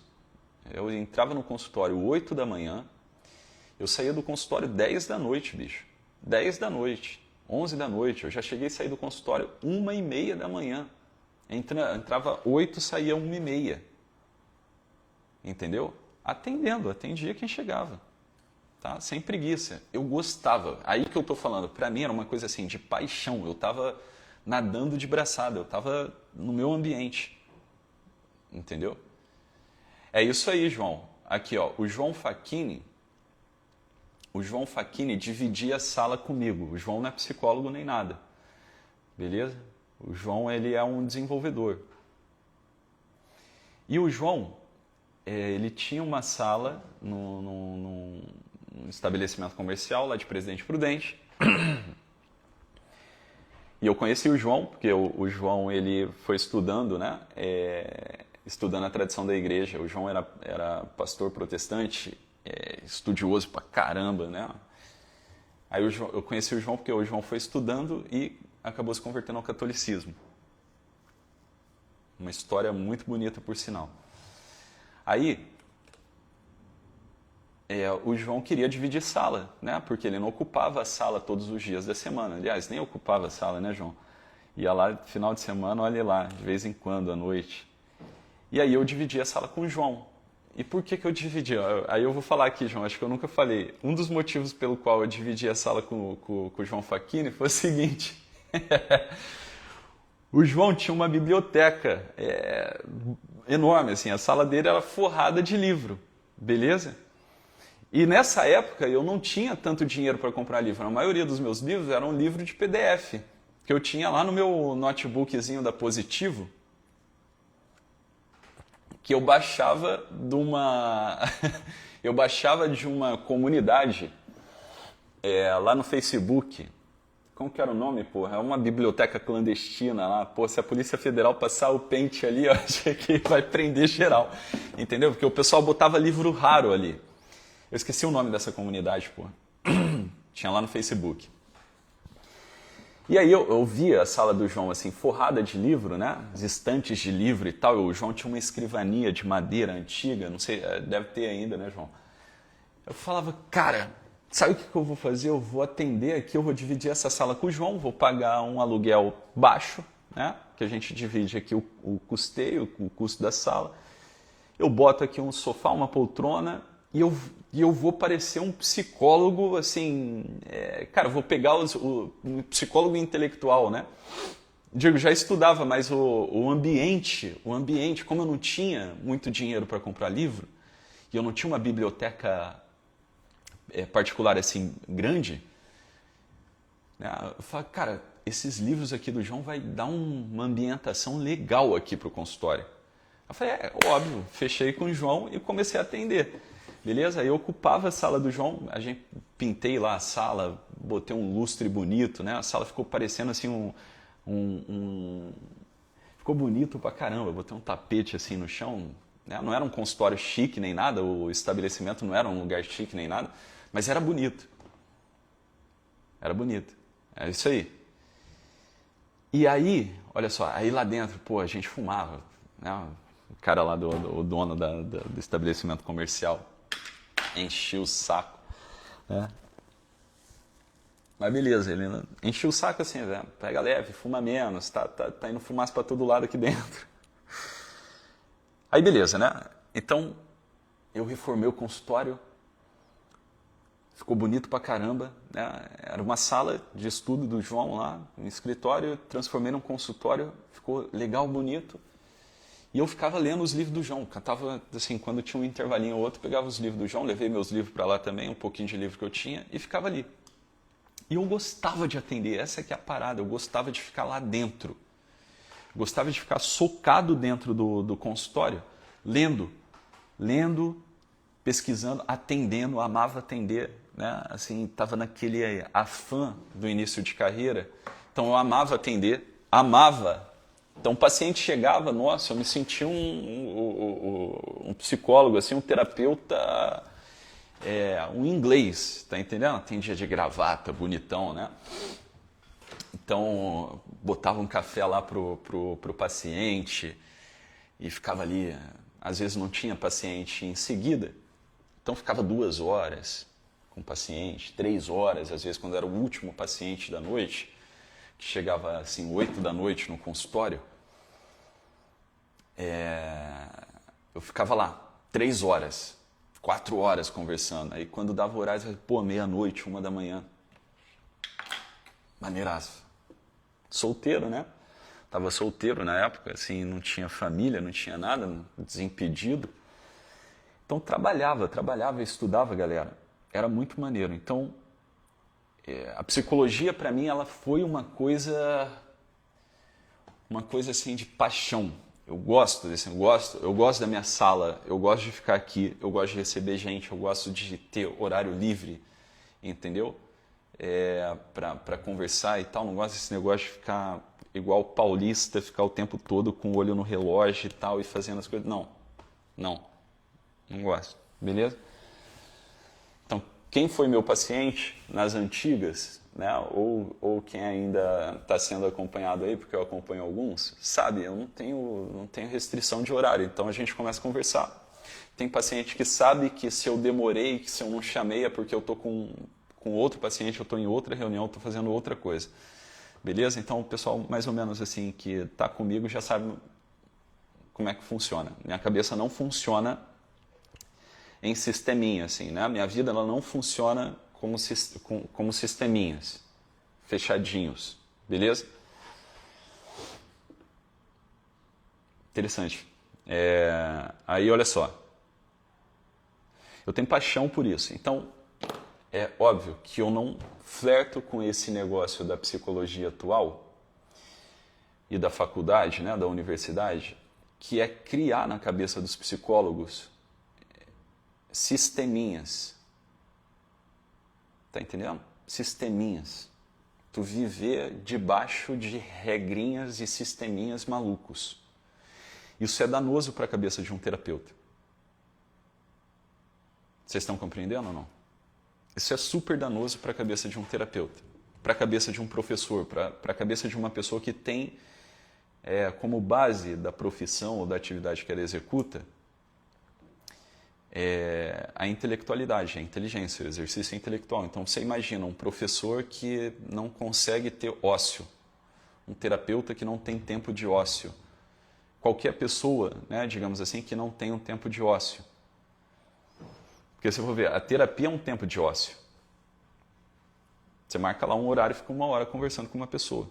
Eu entrava no consultório 8 da manhã, eu saía do consultório 10 da noite, bicho. 10 da noite, 11 da noite. Eu já cheguei a sair do consultório 1h30 da manhã. Entrava 8, saía 1h30. Entendeu? Atendia quem chegava. Tá? Sem preguiça. Eu gostava. Aí que eu tô falando, pra mim era uma coisa assim, de paixão. Eu tava nadando de braçada, eu tava no meu ambiente. Entendeu? É isso aí, João. Aqui, ó, o João Facchini dividia a sala comigo. O João não é psicólogo nem nada. Beleza? O João, ele é um desenvolvedor. E o João, ele tinha uma sala num estabelecimento comercial lá de Presidente Prudente. E eu conheci o João, porque o João, ele foi estudando, né? Estudando a tradição da igreja. O João era pastor protestante, estudioso pra caramba, né? Aí eu conheci o João porque o João foi estudando e acabou se convertendo ao catolicismo. Uma história muito bonita, por sinal. Aí, o João queria dividir sala, né? Porque ele não ocupava a sala todos os dias da semana. Aliás, nem ocupava a sala, né, João? Ia lá final de semana, olha lá, de vez em quando, à noite. E aí eu dividi a sala com o João. E por que eu dividi? Aí eu vou falar aqui, João, acho que eu nunca falei. Um dos motivos pelo qual eu dividi a sala com o João Facchini foi o seguinte. O João tinha uma biblioteca enorme, assim, a sala dele era forrada de livro, beleza? E nessa época eu não tinha tanto dinheiro para comprar livro. A maioria dos meus livros eram livro de PDF, que eu tinha lá no meu notebookzinho da Positivo, que eu baixava de uma comunidade lá no Facebook. Como que era o nome, porra? É uma biblioteca clandestina lá. Pô, se a Polícia Federal passar o pente ali, eu acho que vai prender geral. Entendeu? Porque o pessoal botava livro raro ali. Eu esqueci o nome dessa comunidade, porra. Tinha lá no Facebook. E aí eu via a sala do João assim, forrada de livro, né? As estantes de livro e tal. O João tinha uma escrivania de madeira antiga, não sei, deve ter ainda, né, João? Eu falava, cara, sabe o que eu vou fazer? Eu vou atender aqui, eu vou dividir essa sala com o João, vou pagar um aluguel baixo, né? Que a gente divide aqui o custeio, o custo da sala. Eu boto aqui um sofá, uma poltrona e eu vou parecer um psicólogo, assim, cara, eu vou pegar um psicólogo intelectual, né? Digo, já estudava, mas o ambiente, como eu não tinha muito dinheiro para comprar livro, e eu não tinha uma biblioteca particular assim grande, né, eu falei, cara, esses livros aqui do João vai dar uma ambientação legal aqui para o consultório. Eu falei, óbvio, fechei com o João e comecei a atender. Beleza? Aí eu ocupava a sala do João, a gente pintei lá a sala, botei um lustre bonito, né? A sala ficou parecendo assim ficou bonito pra caramba, botei um tapete assim no chão, né? Não era um consultório chique nem nada, o estabelecimento não era um lugar chique nem nada, mas era bonito. Era bonito. É isso aí. E aí, olha só, aí lá dentro, pô, a gente fumava, né? O cara lá, o dono do estabelecimento comercial, enchia o saco, né? Mas beleza, ele enchia o saco assim, né? Pega leve, fuma menos, tá indo fumaça pra todo lado aqui dentro. Aí beleza, né? Então, eu reformei o consultório, ficou bonito pra caramba, né? Era uma sala de estudo do João lá, um escritório, transformei num consultório, ficou legal, bonito. E eu ficava lendo os livros do João, cantava assim, quando tinha um intervalinho ou outro, pegava os livros do João, levei meus livros para lá também, um pouquinho de livro que eu tinha, e ficava ali. E eu gostava de atender, essa que é a parada, eu gostava de ficar lá dentro. Gostava de ficar socado dentro do consultório, lendo, pesquisando, atendendo, amava atender, né? Assim, estava naquele afã do início de carreira, então eu amava atender, amava. Então o paciente chegava, nossa, eu me sentia um psicólogo, assim, um terapeuta, um inglês, tá entendendo? Atendia de gravata, bonitão, né? Então botava um café lá pro paciente e ficava ali. Às vezes não tinha paciente em seguida, então ficava 2 horas com o paciente, 3 horas, às vezes quando era o último paciente da noite, que chegava assim 8 da noite no consultório, eu ficava lá 3 horas, 4 horas conversando. Aí quando dava o horário, pô, meia-noite, 1 da manhã. Maneiraço. Solteiro, né? Tava solteiro na época, assim, não tinha família, não tinha nada, desimpedido. Então trabalhava, estudava, galera. Era muito maneiro. Então, a psicologia para mim ela foi uma coisa assim de paixão. Eu gosto eu gosto da minha sala, eu gosto de ficar aqui, eu gosto de receber gente, eu gosto de ter horário livre, entendeu? Para conversar e tal. Não gosto desse negócio de ficar igual paulista, ficar o tempo todo com o olho no relógio e tal e fazendo as coisas. Não gosto, beleza? Então, quem foi meu paciente nas antigas, né, ou quem ainda está sendo acompanhado aí, porque eu acompanho alguns, sabe, eu não tenho restrição de horário, então a gente começa a conversar. Tem paciente que sabe que se eu demorei, que se eu não chamei é porque eu estou com outro paciente, eu estou em outra reunião, estou fazendo outra coisa. Beleza? Então o pessoal mais ou menos assim que está comigo já sabe como é que funciona. Minha cabeça não funciona em sisteminha, assim, né? Minha vida ela não funciona como sisteminhas, fechadinhos, beleza? Interessante. Aí, olha só. Eu tenho paixão por isso. Então, é óbvio que eu não flerto com esse negócio da psicologia atual e da faculdade, né, da universidade, que é criar na cabeça dos psicólogos sisteminhas. Tá entendendo? Sisteminhas. Tu viver debaixo de regrinhas e sisteminhas malucos. Isso é danoso para a cabeça de um terapeuta. Vocês estão compreendendo ou não? Isso é super danoso para a cabeça de um terapeuta, para a cabeça de um professor, para a cabeça de uma pessoa que tem como base da profissão ou da atividade que ela executa a intelectualidade, a inteligência, o exercício intelectual. Então você imagina um professor que não consegue ter ócio, um terapeuta que não tem tempo de ócio, qualquer pessoa, né, digamos assim, que não tem um tempo de ócio. Porque se eu for ver, a terapia é um tempo de ócio. Você marca lá um horário e fica 1 hora conversando com uma pessoa.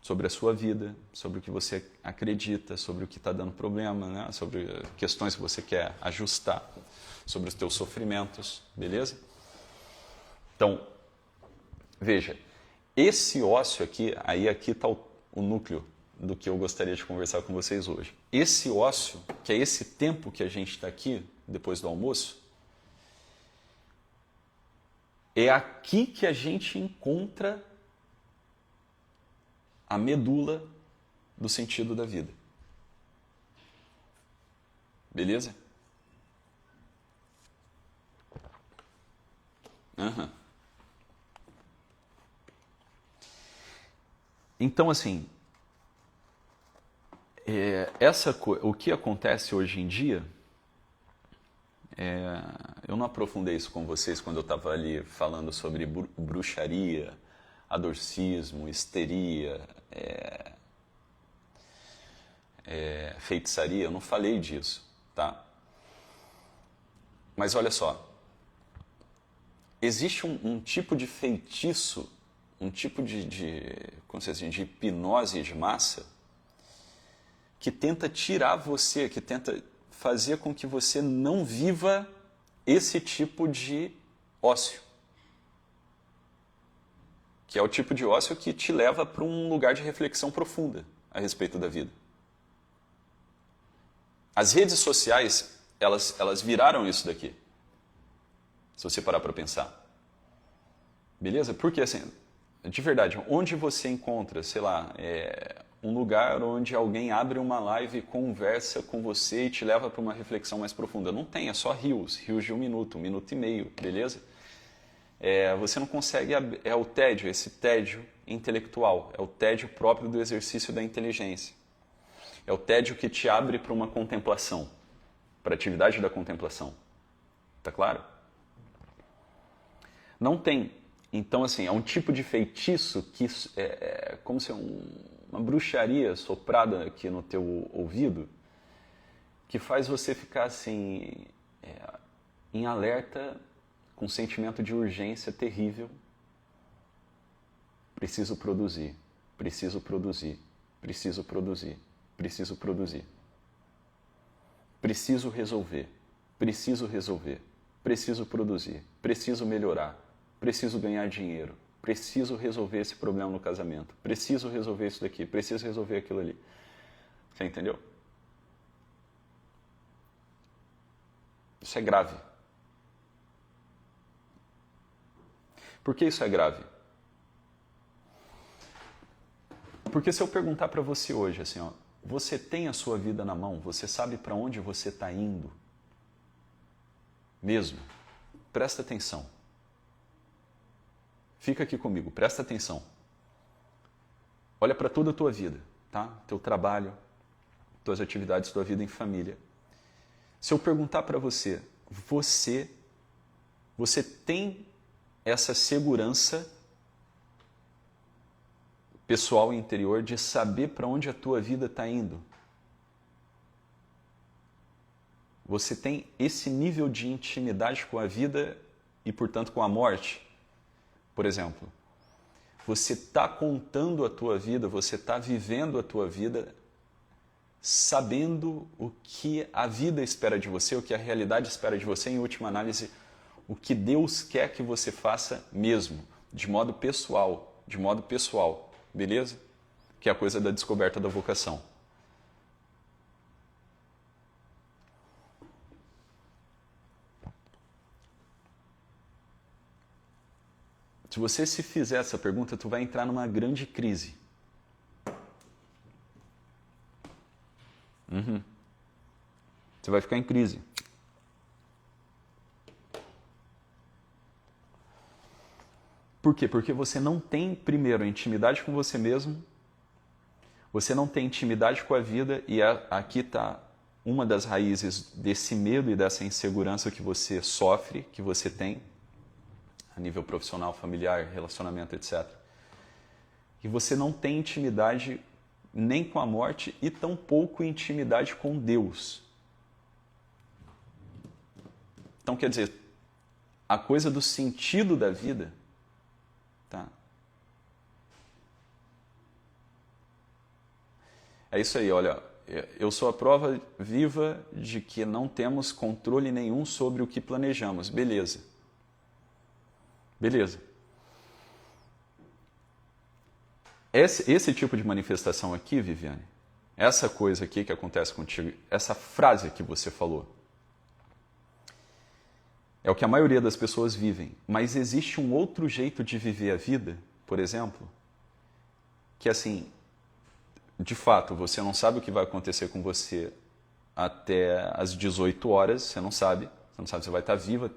sobre a sua vida, sobre o que você acredita, sobre o que está dando problema, né? Sobre questões que você quer ajustar, sobre os teus sofrimentos, beleza? Então, veja, esse ócio aqui, aí aqui está o núcleo do que eu gostaria de conversar com vocês hoje. Esse ócio, que é esse tempo que a gente está aqui, depois do almoço, é aqui que a gente encontra a medula do sentido da vida. Beleza? Uhum. Então, assim, o que acontece hoje em dia, eu não aprofundei isso com vocês quando eu estava ali falando sobre bruxaria, adorcismo, histeria, feitiçaria, eu não falei disso, tá? Mas olha só, existe um tipo de feitiço, um tipo como se diz, de hipnose de massa que tenta tirar você, que tenta fazer com que você não viva esse tipo de ócio. Que é o tipo de ócio que te leva para um lugar de reflexão profunda a respeito da vida. As redes sociais, elas viraram isso daqui. Se você parar para pensar. Beleza? Porque, assim, de verdade, onde você encontra, sei lá, um lugar onde alguém abre uma live, conversa com você e te leva para uma reflexão mais profunda? Não tem, é só rios de 1 minuto e meio, beleza? Você não consegue, é o tédio, esse tédio intelectual, é o tédio próprio do exercício da inteligência. É o tédio que te abre para uma contemplação, para a atividade da contemplação. Tá claro? Não tem. Então, assim, é um tipo de feitiço que é como se uma bruxaria soprada aqui no teu ouvido que faz você ficar, assim, em alerta, com um sentimento de urgência terrível. Preciso produzir, preciso produzir, preciso produzir, preciso produzir. Preciso resolver, preciso resolver, preciso produzir, preciso melhorar, preciso ganhar dinheiro, preciso resolver esse problema no casamento, preciso resolver isso daqui, preciso resolver aquilo ali. Você entendeu? Isso é grave. Por que isso é grave? Porque se eu perguntar para você hoje, assim, ó, você tem a sua vida na mão? Você sabe para onde você está indo? Mesmo? Presta atenção. Fica aqui comigo, presta atenção. Olha para toda a tua vida, tá? Teu trabalho, tuas atividades, tua vida em família. Se eu perguntar para você, você tem essa segurança pessoal e interior de saber para onde a tua vida está indo? Você tem esse nível de intimidade com a vida e, portanto, com a morte? Por exemplo, você está contando a tua vida, você está vivendo a tua vida sabendo o que a vida espera de você, o que a realidade espera de você, em última análise, o que Deus quer que você faça mesmo, de modo pessoal, beleza? Que é a coisa da descoberta da vocação. Se você se fizer essa pergunta, tu vai entrar numa grande crise. Você vai ficar em crise. Por quê? Porque você não tem, primeiro, intimidade com você mesmo, você não tem intimidade com a vida, e aqui está uma das raízes desse medo e dessa insegurança que você sofre, que você tem, a nível profissional, familiar, relacionamento, etc. E você não tem intimidade nem com a morte e tampouco intimidade com Deus. Então, quer dizer, a coisa do sentido da vida, tá? É isso aí, olha, eu sou a prova viva de que não temos controle nenhum sobre o que planejamos. Beleza. Beleza. Esse tipo de manifestação aqui, Viviane, essa coisa aqui que acontece contigo, essa frase que você falou, é o que a maioria das pessoas vivem. Mas existe um outro jeito de viver a vida, por exemplo, que assim, de fato, você não sabe o que vai acontecer com você até as 18 horas, você não sabe se você vai estar viva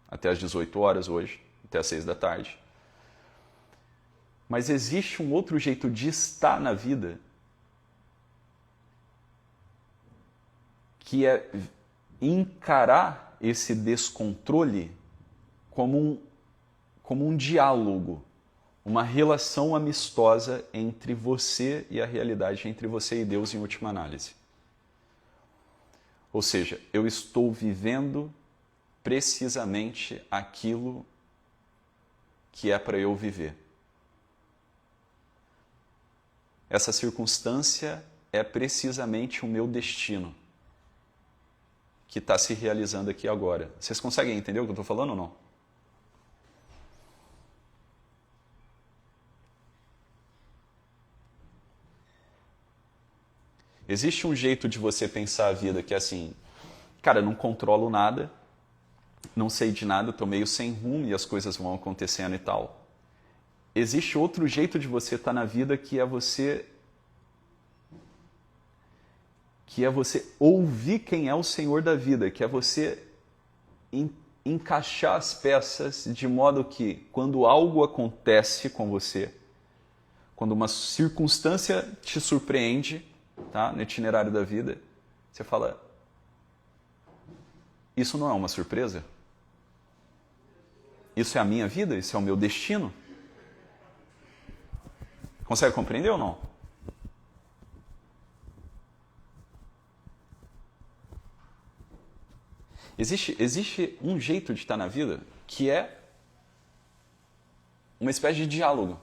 até as 18 horas hoje, até as 6 da tarde. Mas existe um outro jeito de estar na vida que é encarar esse descontrole como um diálogo, uma relação amistosa entre você e a realidade, entre você e Deus em última análise. Ou seja, eu estou vivendo precisamente aquilo que é para eu viver. Essa circunstância é precisamente o meu destino que está se realizando aqui agora. Vocês conseguem entender o que eu estou falando ou não? Existe um jeito de você pensar a vida que é assim, cara, eu não controlo nada, não sei de nada, estou meio sem rumo e as coisas vão acontecendo e tal. Existe outro jeito de você estar na vida que é você ouvir quem é o Senhor da vida, que é você encaixar as peças de modo que quando algo acontece com você, quando uma circunstância te surpreende, tá, no itinerário da vida, você fala, isso não é uma surpresa? Isso é a minha vida? Isso é o meu destino? Consegue compreender ou não? Existe um jeito de estar na vida que é uma espécie de diálogo.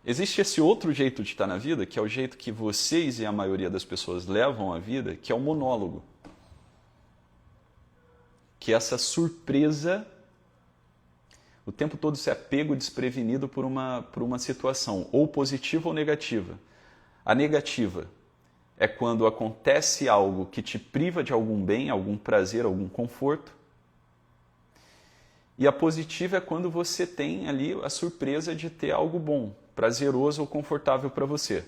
Existe esse outro jeito de estar na vida, que é o jeito que vocês e a maioria das pessoas levam a vida, que é o monólogo. Que é essa surpresa, o tempo todo você é pego desprevenido por uma situação, ou positiva ou negativa. A negativa é quando acontece algo que te priva de algum bem, algum prazer, algum conforto. E a positiva é quando você tem ali a surpresa de ter algo bom, prazeroso ou confortável para você.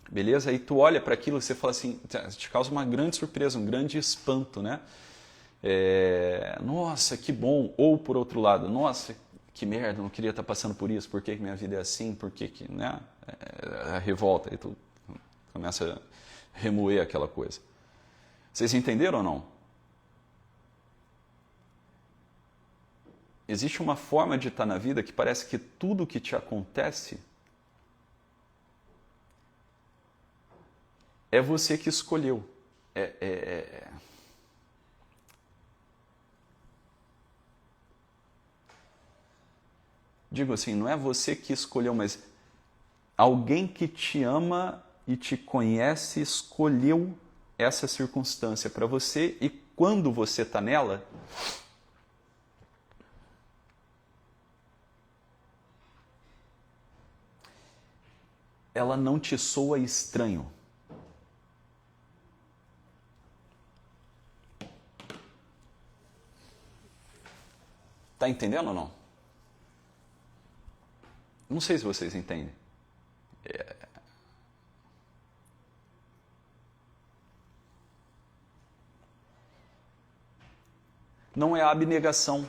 Beleza? Aí tu olha para aquilo e você fala assim, te causa uma grande surpresa, um grande espanto, né? Nossa, que bom. Ou por outro lado, nossa, que merda, não queria estar passando por isso, por que minha vida é assim, por que, né? A revolta, aí tu começa a remoer aquela coisa. Vocês entenderam ou não? Existe uma forma de estar na vida que parece que tudo que te acontece é você que escolheu. Digo assim, não é você que escolheu, mas alguém que te ama e te conhece escolheu essa circunstância para você e quando você está nela, ela não te soa estranho. Tá entendendo ou não? Não sei se vocês entendem. Não é a abnegação.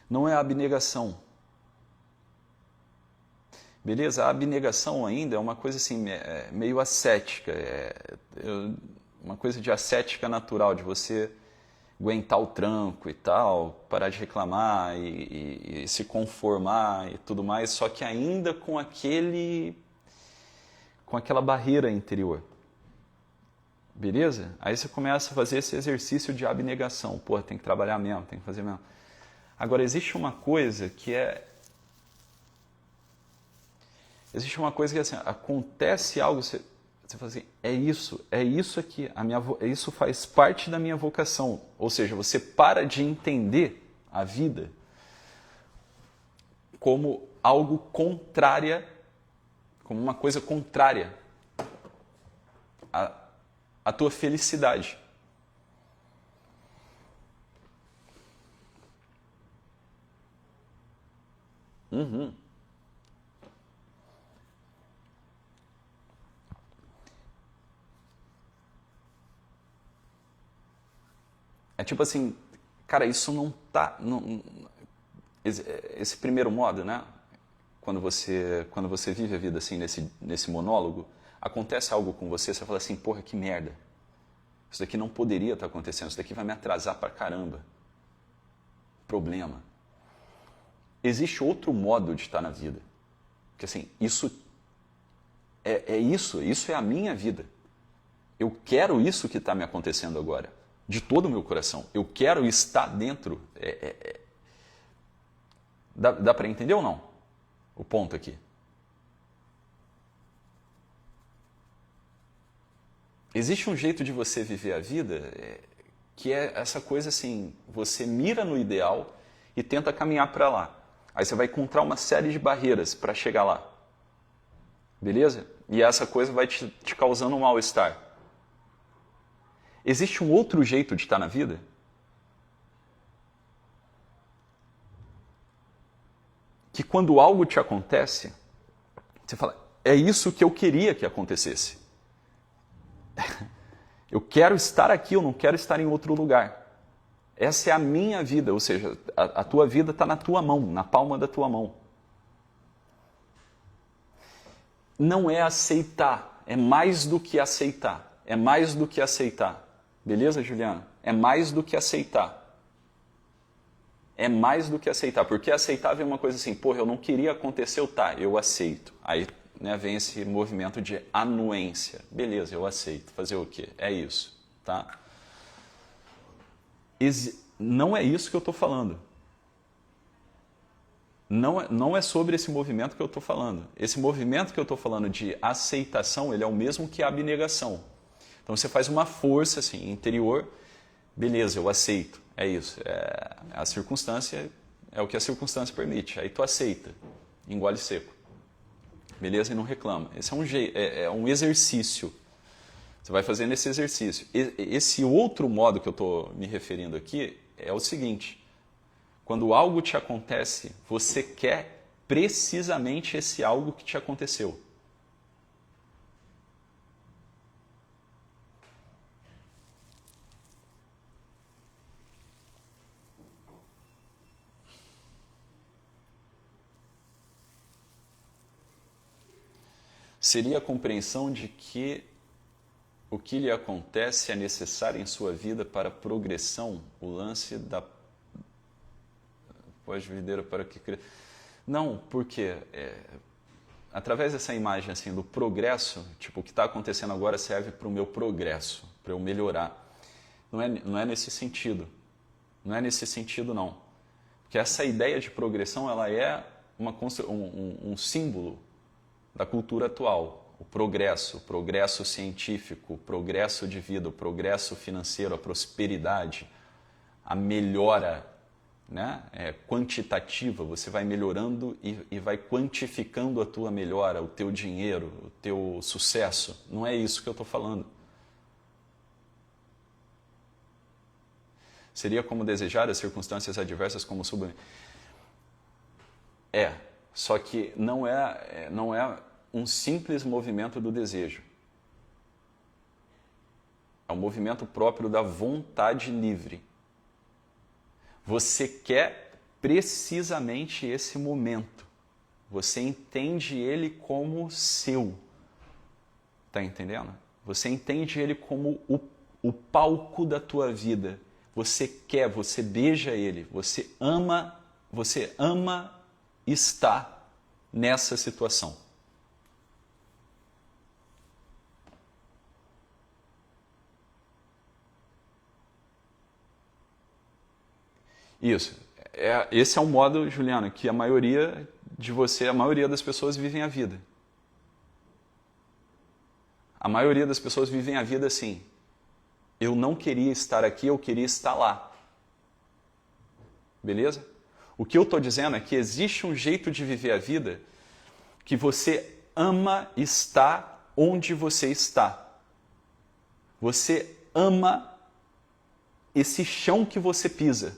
Não é a abnegação. Beleza? A abnegação ainda é uma coisa assim, meio ascética. Uma coisa de ascética natural, de você aguentar o tranco e tal, parar de reclamar e se conformar e tudo mais, só que ainda com aquela barreira interior. Beleza? Aí você começa a fazer esse exercício de abnegação. Pô, tem que trabalhar mesmo, tem que fazer mesmo. Agora, existe uma coisa que é Existe uma coisa que assim, acontece algo, você fala assim, é isso aqui, isso faz parte da minha vocação. Ou seja, você para de entender a vida como algo contrária, como uma coisa contrária à tua felicidade. Uhum. É tipo assim, cara, isso não tá. Esse primeiro modo, né? Quando você vive a vida assim, nesse monólogo, acontece algo com você, você fala assim, porra, que merda. Isso daqui não poderia estar acontecendo, isso daqui vai me atrasar pra caramba. Problema. Existe outro modo de estar na vida. Porque assim, isso isso é a minha vida. Eu quero isso que está me acontecendo agora, de todo o meu coração. Eu quero estar dentro. Dá para entender ou não? O ponto aqui. Existe um jeito de você viver a vida que é essa coisa assim, você mira no ideal e tenta caminhar para lá. Aí você vai encontrar uma série de barreiras para chegar lá. Beleza? E essa coisa vai te causando um mal-estar. Existe um outro jeito de estar na vida? Que quando algo te acontece, você fala, é isso que eu queria que acontecesse. Eu quero estar aqui, eu não quero estar em outro lugar. Essa é a minha vida, ou seja, a tua vida está na tua mão, na palma da tua mão. Não é aceitar, é mais do que aceitar. É mais do que aceitar. Beleza, Juliana? É mais do que aceitar. É mais do que aceitar. Porque aceitar vem uma coisa assim, porra, eu não queria acontecer, tá, eu aceito. Aí vem esse movimento de anuência. Beleza, eu aceito. Fazer o quê? É isso, tá? Não é isso que eu estou falando. Não é sobre esse movimento que eu estou falando. Esse movimento que eu estou falando de aceitação, ele é o mesmo que a abnegação. Então você faz uma força assim, interior, beleza, eu aceito, é isso. A circunstância é o que a circunstância permite. Aí tu aceita, engole seco. Beleza? E não reclama. Esse é um exercício. Você vai fazendo esse exercício. Esse outro modo que eu estou me referindo aqui é o seguinte. Quando algo te acontece, você quer precisamente esse algo que te aconteceu. Seria a compreensão de que o que lhe acontece é necessário em sua vida para a progressão, o lance da pós-videira para que... Não, porque através dessa imagem assim do progresso, tipo, o que está acontecendo agora serve para o meu progresso, para eu melhorar. Não é nesse sentido. Não é nesse sentido, não. Porque essa ideia de progressão, ela é um símbolo da cultura atual. O progresso científico, o progresso de vida, o progresso financeiro, a prosperidade, a melhora, né? Quantitativa, você vai melhorando e vai quantificando a tua melhora, o teu dinheiro, o teu sucesso. Não é isso que eu estou falando. Seria como desejar as circunstâncias adversas como sublimar. Só que não é um simples movimento do desejo. É um movimento próprio da vontade livre. Você quer precisamente esse momento. Você entende ele como seu. Tá entendendo? Você entende ele como o palco da tua vida. Você quer, você beija ele, você ama estar nessa situação. Isso. Esse é um modo, Juliana, que a maioria das pessoas vivem a vida. A maioria das pessoas vivem a vida assim. Eu não queria estar aqui, eu queria estar lá. Beleza? O que eu estou dizendo é que existe um jeito de viver a vida que você ama estar onde você está. Você ama esse chão que você pisa.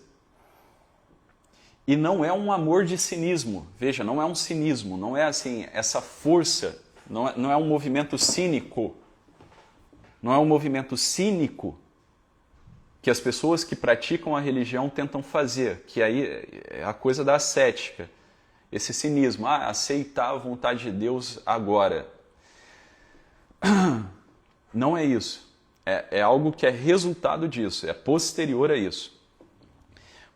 E não é um amor de cinismo. Veja, não é um cinismo, não é assim, essa força, não é um movimento cínico. Não é um movimento cínico que as pessoas que praticam a religião tentam fazer, que aí é a coisa da ascética. Esse cinismo, aceitar a vontade de Deus agora. Não é isso. É algo que é resultado disso, é posterior a isso.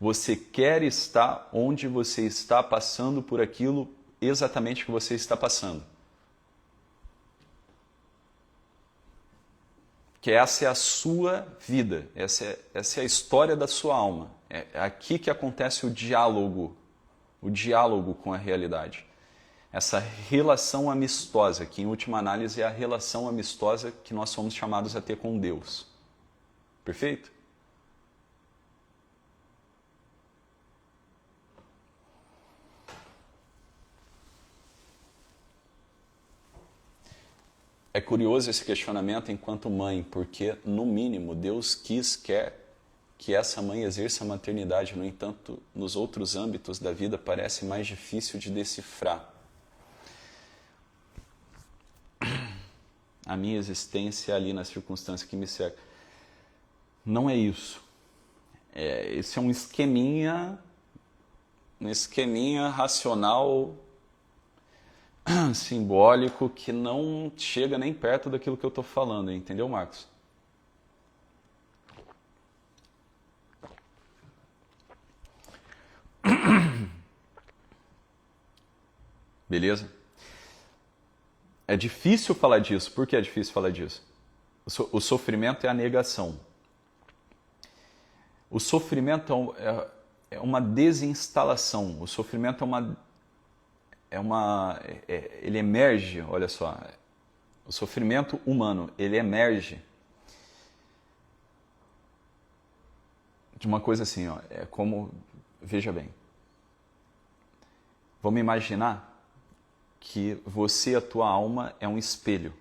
Você quer estar onde você está passando por aquilo exatamente que você está passando. Que essa é a sua vida, essa é a história da sua alma. É aqui que acontece o diálogo com a realidade. Essa relação amistosa, que em última análise é a relação amistosa que nós somos chamados a ter com Deus. Perfeito? É curioso esse questionamento enquanto mãe, porque, no mínimo, Deus quer que essa mãe exerça a maternidade. No entanto, nos outros âmbitos da vida parece mais difícil de decifrar. A minha existência ali na circunstância que me cerca. Não é isso. Esse é um esqueminha racional, simbólico, que não chega nem perto daquilo que eu estou falando, entendeu, Marcos? Beleza? É difícil falar disso. Por que é difícil falar disso? O sofrimento é a negação. O sofrimento é uma desinstalação. O sofrimento ele emerge, olha só, o sofrimento humano, ele emerge de uma coisa assim, ó, é como, veja bem, vamos imaginar que você, a tua alma, é um espelho,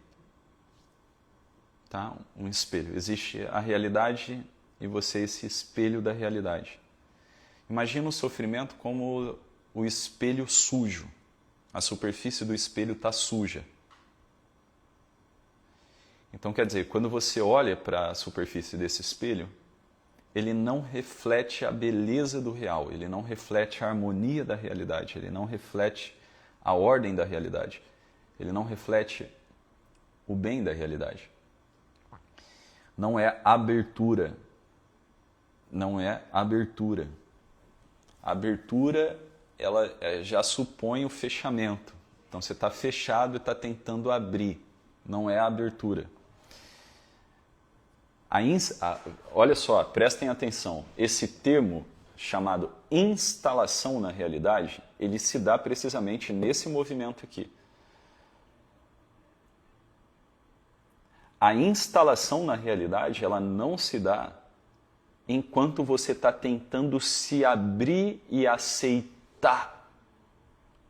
tá? Um espelho, existe a realidade e você é esse espelho da realidade. Imagina o sofrimento como o espelho sujo. A superfície do espelho está suja. Então, quer dizer, quando você olha para a superfície desse espelho, ele não reflete a beleza do real, ele não reflete a harmonia da realidade, ele não reflete a ordem da realidade, ele não reflete o bem da realidade. Não é abertura. Não é abertura. A abertura, ela já supõe o fechamento. Então você está fechado e está tentando abrir. Não é a abertura. Olha só, prestem atenção. Esse termo chamado instalação na realidade, ele se dá precisamente nesse movimento aqui. A instalação na realidade, ela não se dá enquanto você está tentando se abrir e aceitar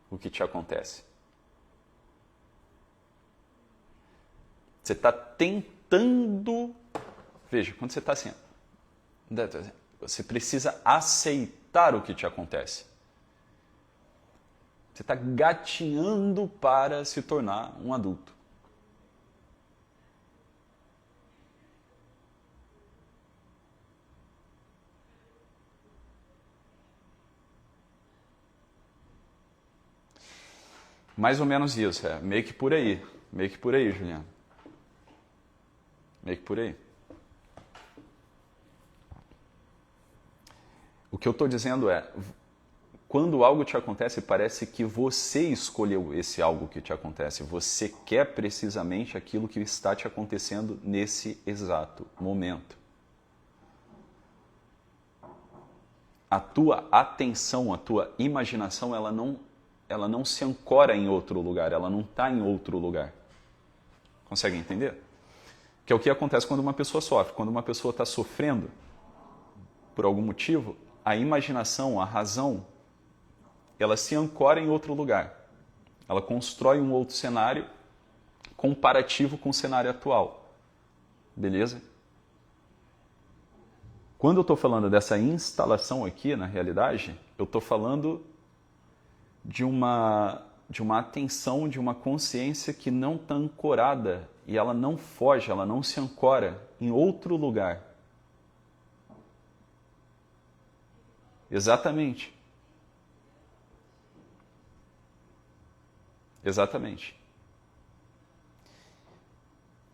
o que te acontece. Você está tentando... Veja, quando você está assim... Você precisa aceitar o que te acontece. Você está gatinhando para se tornar um adulto. Mais ou menos isso, meio que por aí. Meio que por aí, Juliano. Meio que por aí. O que eu estou dizendo é, quando algo te acontece, parece que você escolheu esse algo que te acontece. Você quer precisamente aquilo que está te acontecendo nesse exato momento. A tua atenção, a tua imaginação, ela não se ancora em outro lugar, ela não está em outro lugar. Consegue entender? Que é o que acontece quando uma pessoa sofre. Quando uma pessoa está sofrendo por algum motivo, a imaginação, a razão, ela se ancora em outro lugar. Ela constrói um outro cenário comparativo com o cenário atual. Beleza? Quando eu estou falando dessa instalação aqui, na realidade, eu estou falando de uma atenção, de uma consciência que não está ancorada e ela não foge, ela não se ancora em outro lugar. Exatamente. Exatamente.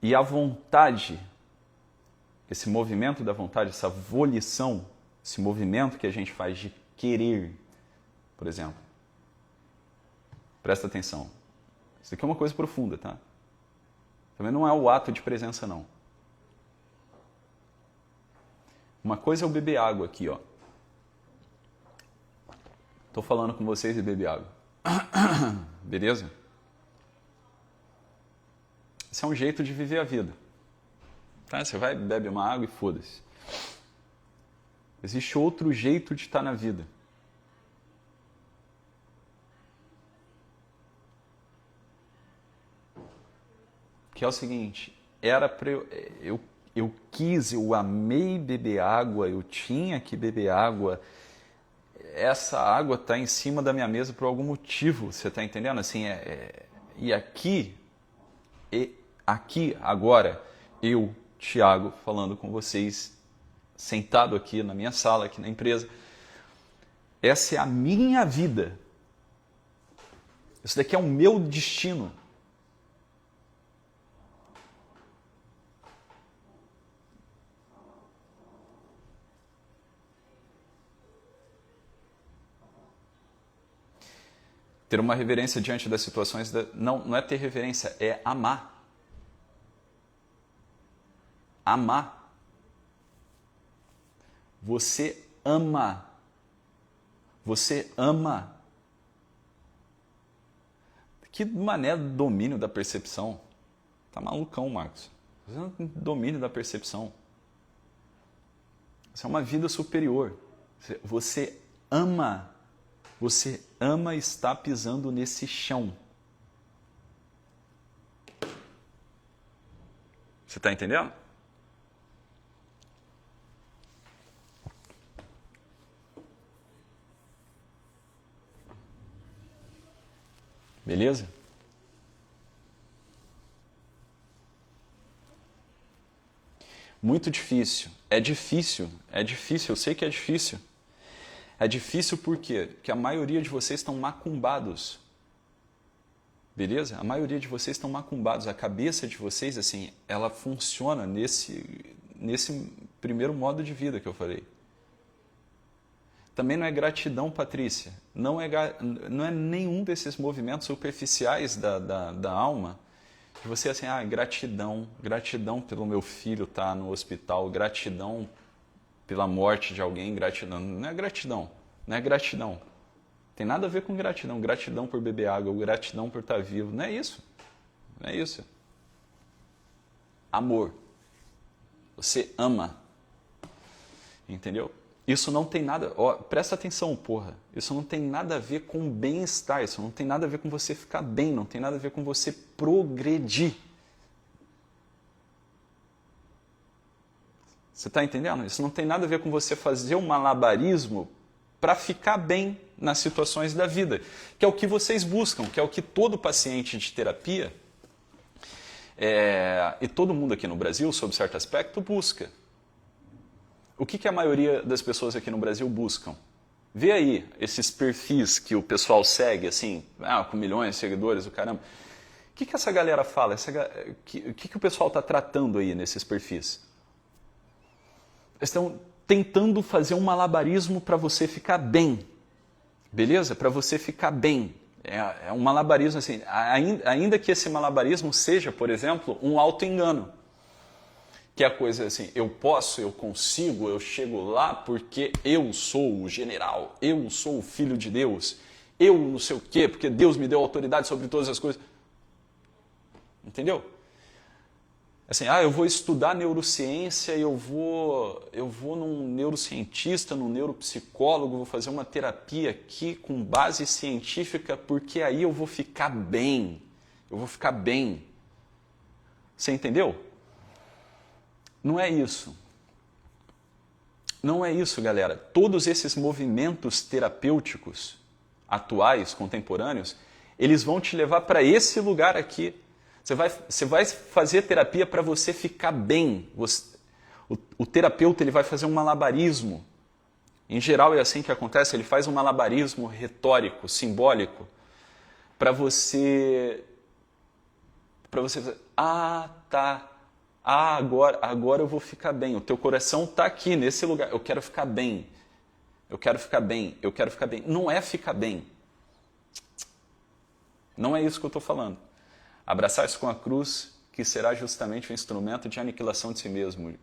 E a vontade, esse movimento da vontade, essa volição, esse movimento que a gente faz de querer, por exemplo. Presta atenção. Isso aqui é uma coisa profunda, tá? Também não é o ato de presença, não. Uma coisa é eu beber água aqui, ó. Estou falando com vocês e beber água. Beleza? Esse é um jeito de viver a vida. Tá? Você vai, bebe uma água e foda-se. Existe outro jeito de estar na vida. Que é o seguinte, era para eu quis, eu amei beber água, eu tinha que beber água. Essa água está em cima da minha mesa por algum motivo, você está entendendo? Assim, e aqui, agora, eu, Thiago, falando com vocês, sentado aqui na minha sala, aqui na empresa, essa é a minha vida. Isso daqui é o meu destino. Ter uma reverência diante das situações, não é ter reverência, é amar. Amar. Você ama. Você ama. Que mané domínio da percepção. Tá malucão, Marcos. Você não tem domínio da percepção. Isso é uma vida superior. Você ama. Você ama estar pisando nesse chão. Você está entendendo? Beleza? Muito difícil. É difícil. É difícil. Eu sei que é difícil. É difícil por quê? Porque a maioria de vocês estão macumbados. Beleza? A maioria de vocês estão macumbados. A cabeça de vocês, assim, ela funciona nesse primeiro modo de vida que eu falei. Também não é gratidão, Patrícia. Não é nenhum desses movimentos superficiais da alma. De você, assim, gratidão pelo meu filho estar no hospital, gratidão pela morte de alguém, gratidão. Não é gratidão. Não é gratidão. Tem nada a ver com gratidão. Gratidão por beber água, gratidão por estar vivo. Não é isso. Não é isso. Amor. Você ama. Entendeu? Isso não tem nada... Ó, presta atenção, porra. Isso não tem nada a ver com bem-estar. Isso não tem nada a ver com você ficar bem. Não tem nada a ver com você progredir. Você está entendendo? Isso não tem nada a ver com você fazer um malabarismo para ficar bem nas situações da vida, que é o que vocês buscam, que é o que todo paciente de terapia e todo mundo aqui no Brasil, sob certo aspecto, busca. O que a maioria das pessoas aqui no Brasil buscam? Vê aí esses perfis que o pessoal segue, assim, com milhões de seguidores, o caramba. O que essa galera fala? O que o pessoal está tratando aí nesses perfis? Estão tentando fazer um malabarismo para você ficar bem, beleza? Para você ficar bem. É um malabarismo assim, ainda que esse malabarismo seja, por exemplo, um auto-engano. Que é a coisa assim, eu posso, eu consigo, eu chego lá porque eu sou o general, eu sou o filho de Deus, eu não sei o quê, porque Deus me deu autoridade sobre todas as coisas. Entendeu? Assim, eu vou estudar neurociência, eu vou num neurocientista, num neuropsicólogo, vou fazer uma terapia aqui com base científica, porque aí eu vou ficar bem. Eu vou ficar bem. Você entendeu? Não é isso. Não é isso, galera. Todos esses movimentos terapêuticos atuais, contemporâneos, eles vão te levar para esse lugar aqui. Você vai fazer terapia para você ficar bem. O terapeuta ele vai fazer um malabarismo. Em geral é assim que acontece, ele faz um malabarismo retórico, simbólico, para você dizer, tá, agora eu vou ficar bem. O teu coração está aqui, nesse lugar. Eu quero ficar bem. Eu quero ficar bem. Eu quero ficar bem. Não é ficar bem. Não é isso que eu estou falando. Abraçar-se com a cruz, que será justamente o instrumento de aniquilação de si mesmo.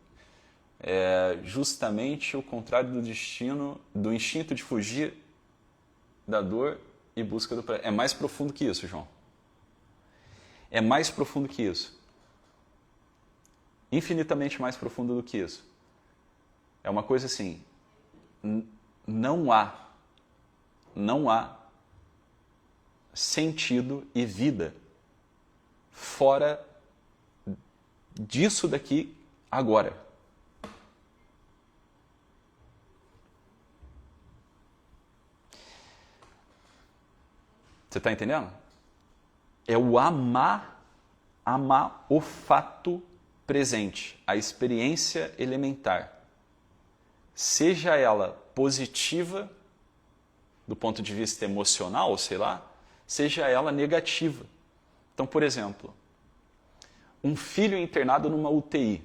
É justamente o contrário do destino, do instinto de fugir da dor e busca do prazer. É mais profundo que isso, João. É mais profundo que isso. Infinitamente mais profundo do que isso. É uma coisa assim, não há sentido e vida fora disso daqui agora. Você está entendendo? É o amar o fato presente, a experiência elementar. Seja ela positiva, do ponto de vista emocional, sei lá, seja ela negativa. Então, por exemplo, um filho internado numa UTI,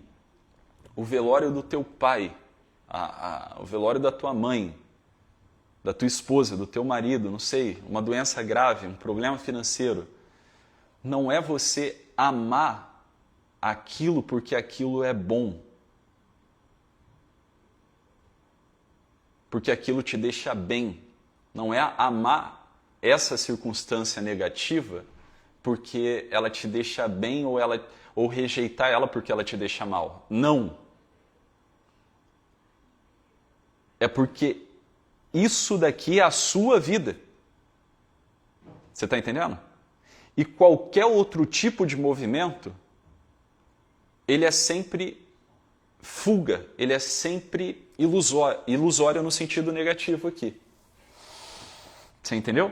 o velório do teu pai, o velório da tua mãe, da tua esposa, do teu marido, não sei, uma doença grave, um problema financeiro, não é você amar aquilo porque aquilo é bom. Porque aquilo te deixa bem. Não é amar essa circunstância negativa porque ela te deixa bem ou rejeitar ela porque ela te deixa mal. Não. É porque isso daqui é a sua vida. Você está entendendo? E qualquer outro tipo de movimento, ele é sempre fuga, ele é sempre ilusório no sentido negativo aqui. Você entendeu?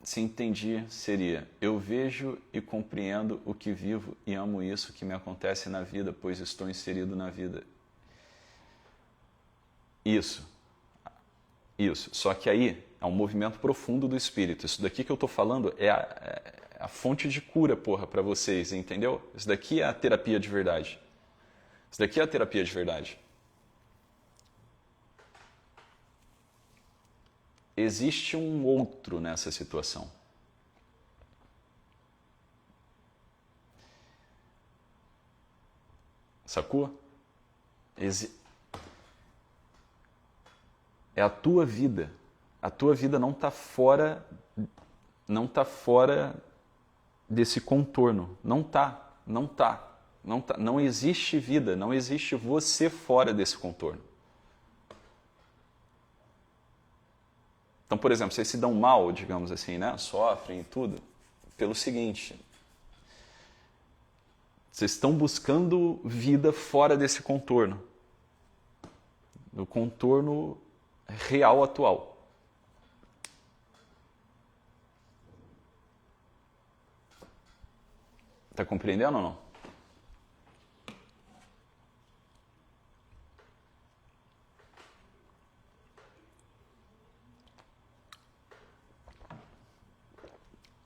Se entendi, seria: eu vejo e compreendo o que vivo e amo isso que me acontece na vida, pois estou inserido na vida. Isso. Só que aí é um movimento profundo do espírito. Isso daqui que eu estou falando é a fonte de cura, para vocês, entendeu? Isso daqui é a terapia de verdade. Isso daqui é a terapia de verdade. Existe um outro nessa situação. Sacou? É a tua vida. A tua vida não está fora desse contorno. Não existe vida, não existe você fora desse contorno. Então, por exemplo, vocês se dão mal, digamos assim, né? Sofrem e tudo, pelo seguinte: vocês estão buscando vida fora desse contorno. Do contorno real atual. Está compreendendo ou não?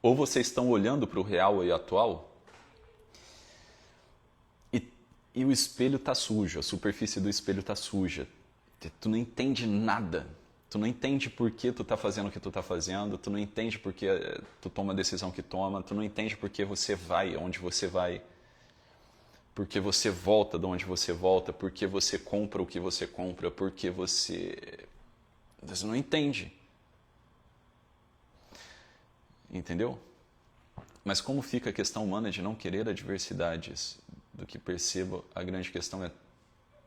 Ou vocês estão olhando para o real e atual e o espelho está sujo, a superfície do espelho está suja. Tu não entende nada. Tu não entende por que tu está fazendo o que tu está fazendo, tu não entende por que tu toma a decisão que toma, tu não entende por que você vai onde você vai, por que você volta de onde você volta, por que você compra o que você compra, por que você não entende. Entendeu? Mas como fica a questão humana de não querer adversidades? Do que percebo, a grande questão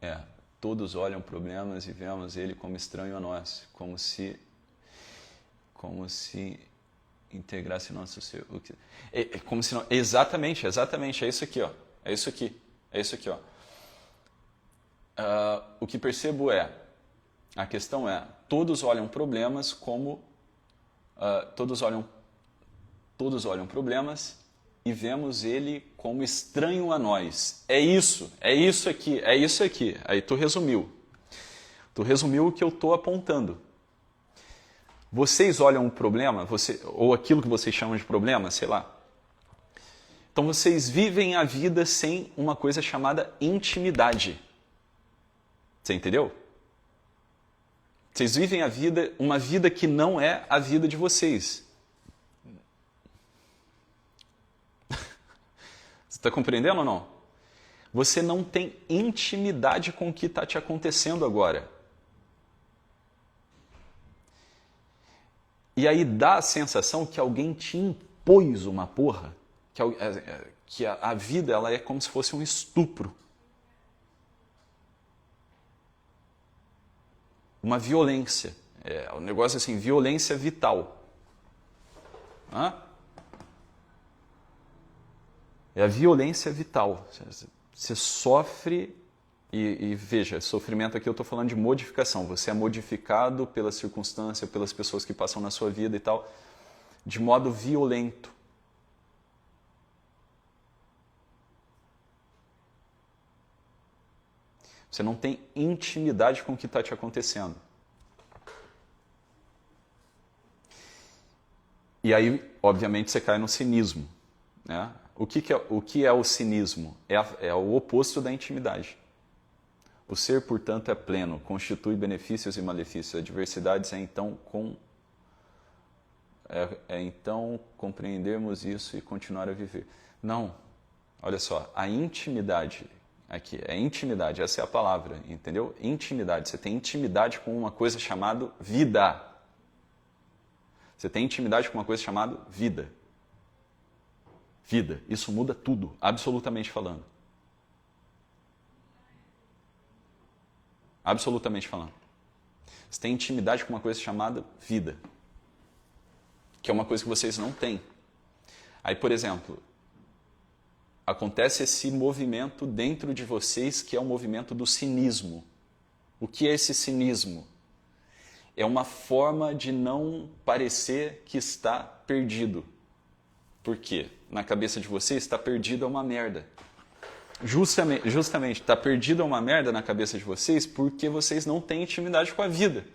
é todos olham problemas e vemos ele como estranho a nós, como se integrasse nosso ser. Como se não, exatamente, é isso aqui, ó. É isso aqui, ó. O que percebo a questão é, todos olham problemas como todos olham problemas e vemos ele como estranho a nós. É isso aqui. Aí tu resumiu. Tu resumiu o que eu estou apontando. Vocês olham um problema, ou aquilo que vocês chamam de problema, sei lá. Então vocês vivem a vida sem uma coisa chamada intimidade. Você entendeu? Vocês vivem a vida, uma vida que não é a vida de vocês. Você está compreendendo ou não? Você não tem intimidade com o que está te acontecendo agora. E aí dá a sensação que alguém te impôs uma porra, que a vida ela é como se fosse um estupro. Uma violência. Um negócio assim, violência vital. Hã? É a violência vital. Você sofre, e veja, sofrimento aqui eu estou falando de modificação. Você é modificado pela circunstância, pelas pessoas que passam na sua vida e tal, de modo violento. Você não tem intimidade com o que está te acontecendo. E aí, obviamente, você cai no cinismo, né? O que é o cinismo? É o oposto da intimidade. O ser, portanto, é pleno, constitui benefícios e malefícios. Adversidades então compreendermos isso e continuar a viver. Não, olha só, a intimidade aqui, intimidade, essa é a palavra, entendeu? Intimidade, você tem intimidade com uma coisa chamada vida. Você tem intimidade com uma coisa chamada vida. Vida, isso muda tudo, absolutamente falando. Absolutamente falando. Você tem intimidade com uma coisa chamada vida, que é uma coisa que vocês não têm. Aí, por exemplo, acontece esse movimento dentro de vocês que é o movimento do cinismo. O que é esse cinismo? É uma forma de não parecer que está perdido. Por quê? Na cabeça de vocês, está perdido é uma merda. Justamente, está perdido é uma merda na cabeça de vocês porque vocês não têm intimidade com a vida.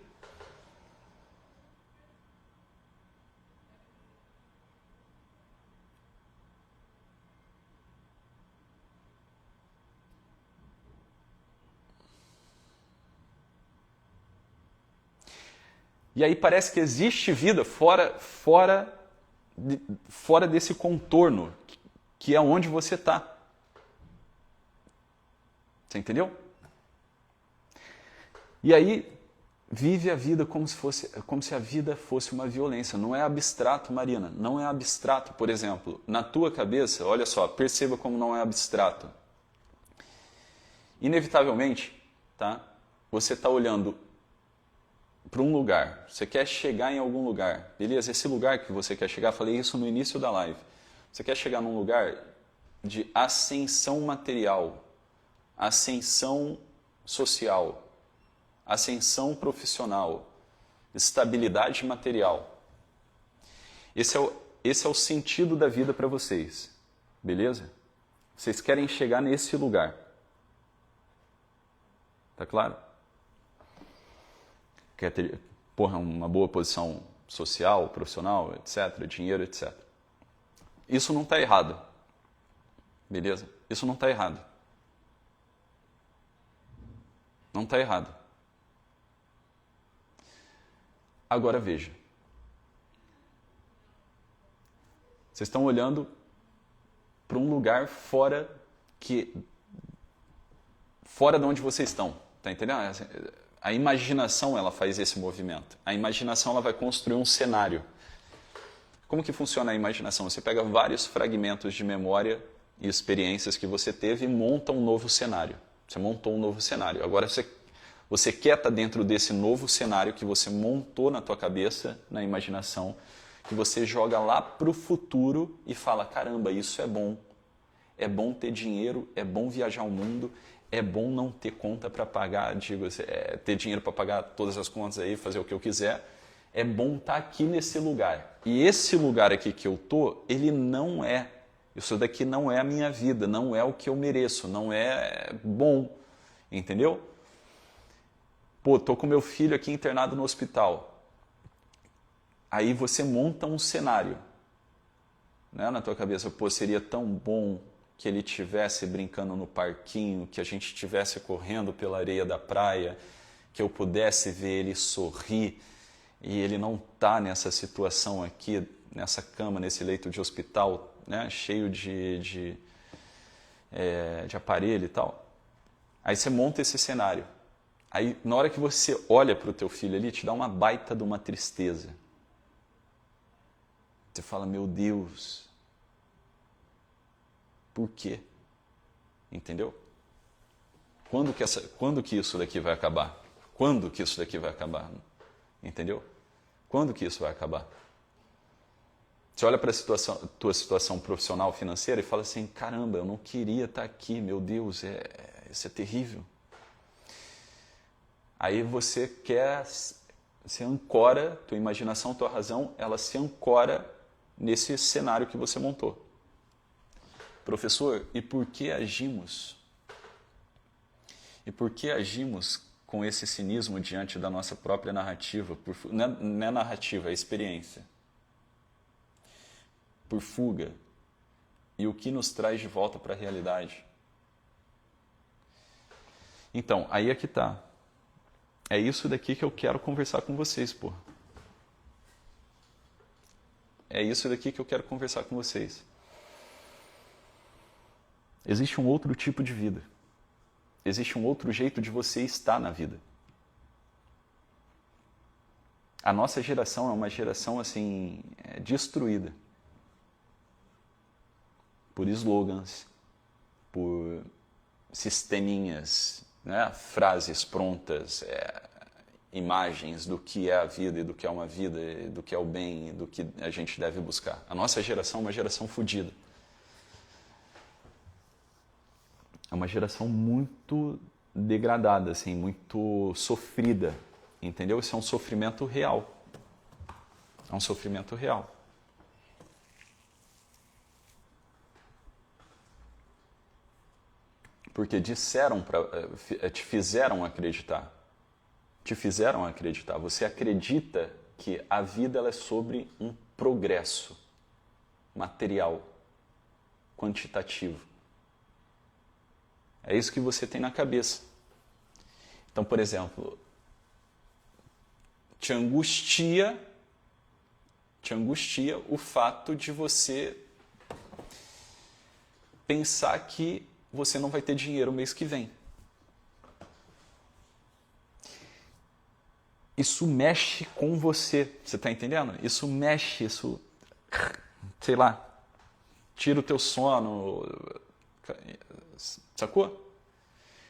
E aí parece que existe vida fora desse contorno, que é onde você está. Você entendeu? E aí vive a vida como se a vida fosse uma violência. Não é abstrato, Marina. Não é abstrato, por exemplo. Na tua cabeça, olha só, perceba como não é abstrato. Inevitavelmente, tá? Você está olhando para um lugar, você quer chegar em algum lugar, beleza? Esse lugar que você quer chegar, falei isso no início da live. Você quer chegar num lugar de ascensão material, ascensão social, ascensão profissional, estabilidade material. Esse é o sentido da vida para vocês, beleza? Vocês querem chegar nesse lugar. Tá claro? Quer ter, uma boa posição social, profissional, etc., dinheiro, etc. Isso não está errado. Beleza? Isso não está errado. Não está errado. Agora veja. Vocês estão olhando para um lugar fora de onde vocês estão. Tá entendendo? A imaginação ela faz esse movimento. A imaginação ela vai construir um cenário. Como que funciona a imaginação? Você pega vários fragmentos de memória e experiências que você teve e monta um novo cenário. Você montou um novo cenário. Agora você quer estar dentro desse novo cenário que você montou na tua cabeça, na imaginação, que você joga lá para o futuro e fala, caramba, isso é bom. É bom ter dinheiro, é bom viajar o mundo, é bom não ter conta para pagar, ter dinheiro para pagar todas as contas aí, fazer o que eu quiser. É bom estar aqui nesse lugar. E esse lugar aqui que eu tô, ele não é. Isso daqui não é a minha vida, não é o que eu mereço, não é bom. Entendeu? Pô, tô com meu filho aqui internado no hospital. Aí você monta um cenário, né, na tua cabeça. Pô, seria tão bom que ele estivesse brincando no parquinho, que a gente estivesse correndo pela areia da praia, que eu pudesse ver ele sorrir e ele não tá nessa situação aqui, nessa cama, nesse leito de hospital, né, cheio de aparelho e tal. Aí você monta esse cenário. Aí, na hora que você olha para o teu filho ali, te dá uma baita de uma tristeza. Você fala, meu Deus, por quê? Entendeu? Quando que isso daqui vai acabar? Quando que isso daqui vai acabar? Entendeu? Quando que isso vai acabar? Você olha para a tua situação profissional, financeira e fala assim, caramba, eu não queria estar aqui, meu Deus, isso é terrível. Aí você ancora, tua imaginação, tua razão, ela se ancora nesse cenário que você montou. Professor, e por que agimos? E por que agimos com esse cinismo diante da nossa própria narrativa? Não é narrativa, é experiência. Por fuga. E o que nos traz de volta para a realidade? Então, aí é que está. É isso daqui que eu quero conversar com vocês, pô. É isso daqui que eu quero conversar com vocês. Existe um outro tipo de vida. Existe um outro jeito de você estar na vida. A nossa geração é uma geração assim destruída por slogans, por sisteminhas, né? Frases prontas, imagens do que é a vida e do que é uma vida, e do que é o bem e do que a gente deve buscar. A nossa geração é uma geração fodida. É uma geração muito degradada, assim, muito sofrida, entendeu? Isso é um sofrimento real. É um sofrimento real. Porque te fizeram acreditar. Te fizeram acreditar. Você acredita que a vida ela é sobre um progresso material, quantitativo. É isso que você tem na cabeça. Então, por exemplo, te angustia o fato de você pensar que você não vai ter dinheiro o mês que vem. Isso mexe com você, você está entendendo? Isso mexe, sei lá, tira o teu sono, sacou?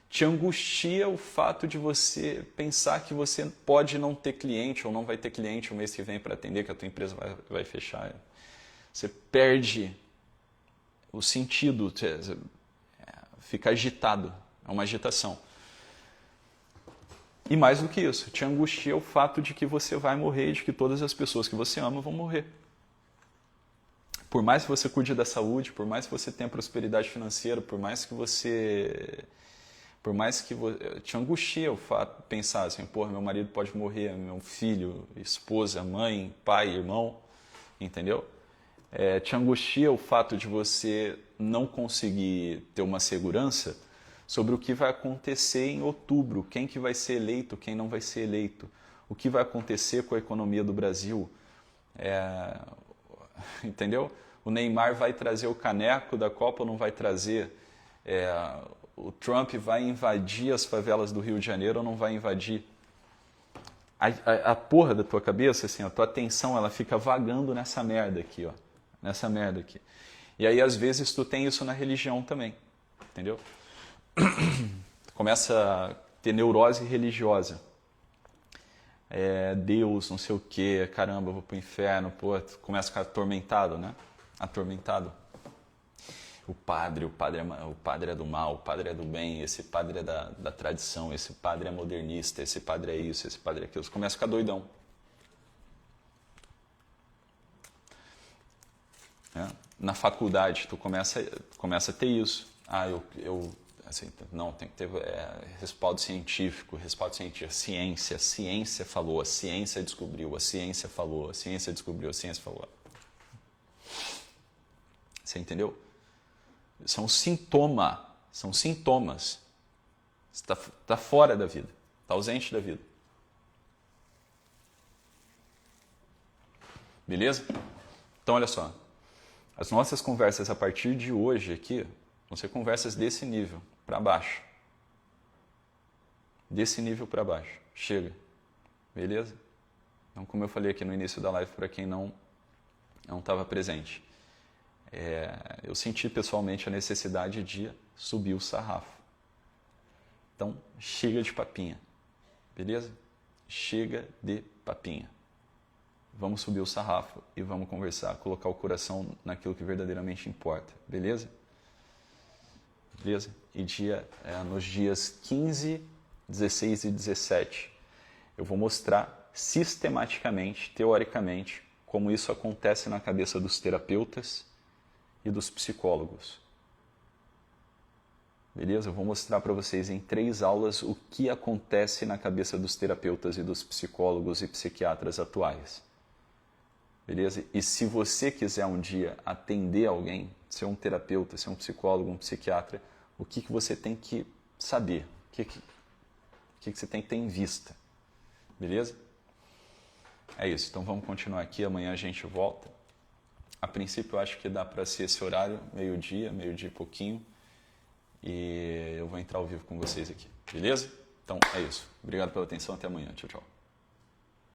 Te angustia o fato de você pensar que você pode não ter cliente ou não vai ter cliente o mês que vem para atender, que a tua empresa vai fechar. Você perde o sentido, fica agitado, é uma agitação. E mais do que isso, te angustia o fato de que você vai morrer e de que todas as pessoas que você ama vão morrer. Por mais que você cuide da saúde, por mais que você tenha prosperidade financeira, por mais que te angustia o fato de pensar assim, porra, meu marido pode morrer, meu filho, esposa, mãe, pai, irmão, entendeu? Te angustia o fato de você não conseguir ter uma segurança sobre o que vai acontecer em outubro, quem que vai ser eleito, quem não vai ser eleito, o que vai acontecer com a economia do Brasil, entendeu? O Neymar vai trazer o caneco da Copa ou não vai trazer? O Trump vai invadir as favelas do Rio de Janeiro ou não vai invadir? a porra da tua cabeça, assim, a tua atenção, ela fica vagando nessa merda aqui, ó. Nessa merda aqui. E aí, às vezes, tu tem isso na religião também, entendeu? Começa a ter neurose religiosa. Deus, não sei o quê, caramba, eu vou pro inferno, pô, tu começa a ficar atormentado, né? Atormentado. O padre é do mal, o padre é do bem, esse padre é da tradição, esse padre é modernista, esse padre é isso, esse padre é aquilo. Você começa a ficar doidão. Na faculdade, tu começa a ter isso. Assim, não, tem que ter respaldo científico, ciência falou, a ciência descobriu, a ciência falou, a ciência descobriu, a ciência falou. Você entendeu? São sintomas. Você está fora da vida, está ausente da vida. Beleza? Então, olha só. As nossas conversas a partir de hoje aqui vão ser conversas desse nível, para baixo. Desse nível para baixo. Chega. Beleza? Então, como eu falei aqui no início da live, para quem não estava presente, eu senti pessoalmente a necessidade de subir o sarrafo. Então, chega de papinha. Beleza? Chega de papinha. Vamos subir o sarrafo e vamos conversar, colocar o coração naquilo que verdadeiramente importa. Beleza? Beleza? E nos dias 15, 16 e 17, eu vou mostrar sistematicamente, teoricamente, como isso acontece na cabeça dos terapeutas e dos psicólogos. Beleza? Eu vou mostrar para vocês em 3 aulas o que acontece na cabeça dos terapeutas e dos psicólogos e psiquiatras atuais. Beleza? E se você quiser um dia atender alguém, ser um terapeuta, ser um psicólogo, um psiquiatra, o que você tem que saber? O que você tem que ter em vista? Beleza? É isso. Então vamos continuar aqui. Amanhã a gente volta. A princípio eu acho que dá para ser esse horário, meio-dia e pouquinho. E eu vou entrar ao vivo com vocês aqui. Beleza? Então é isso. Obrigado pela atenção. Até amanhã. Tchau, tchau.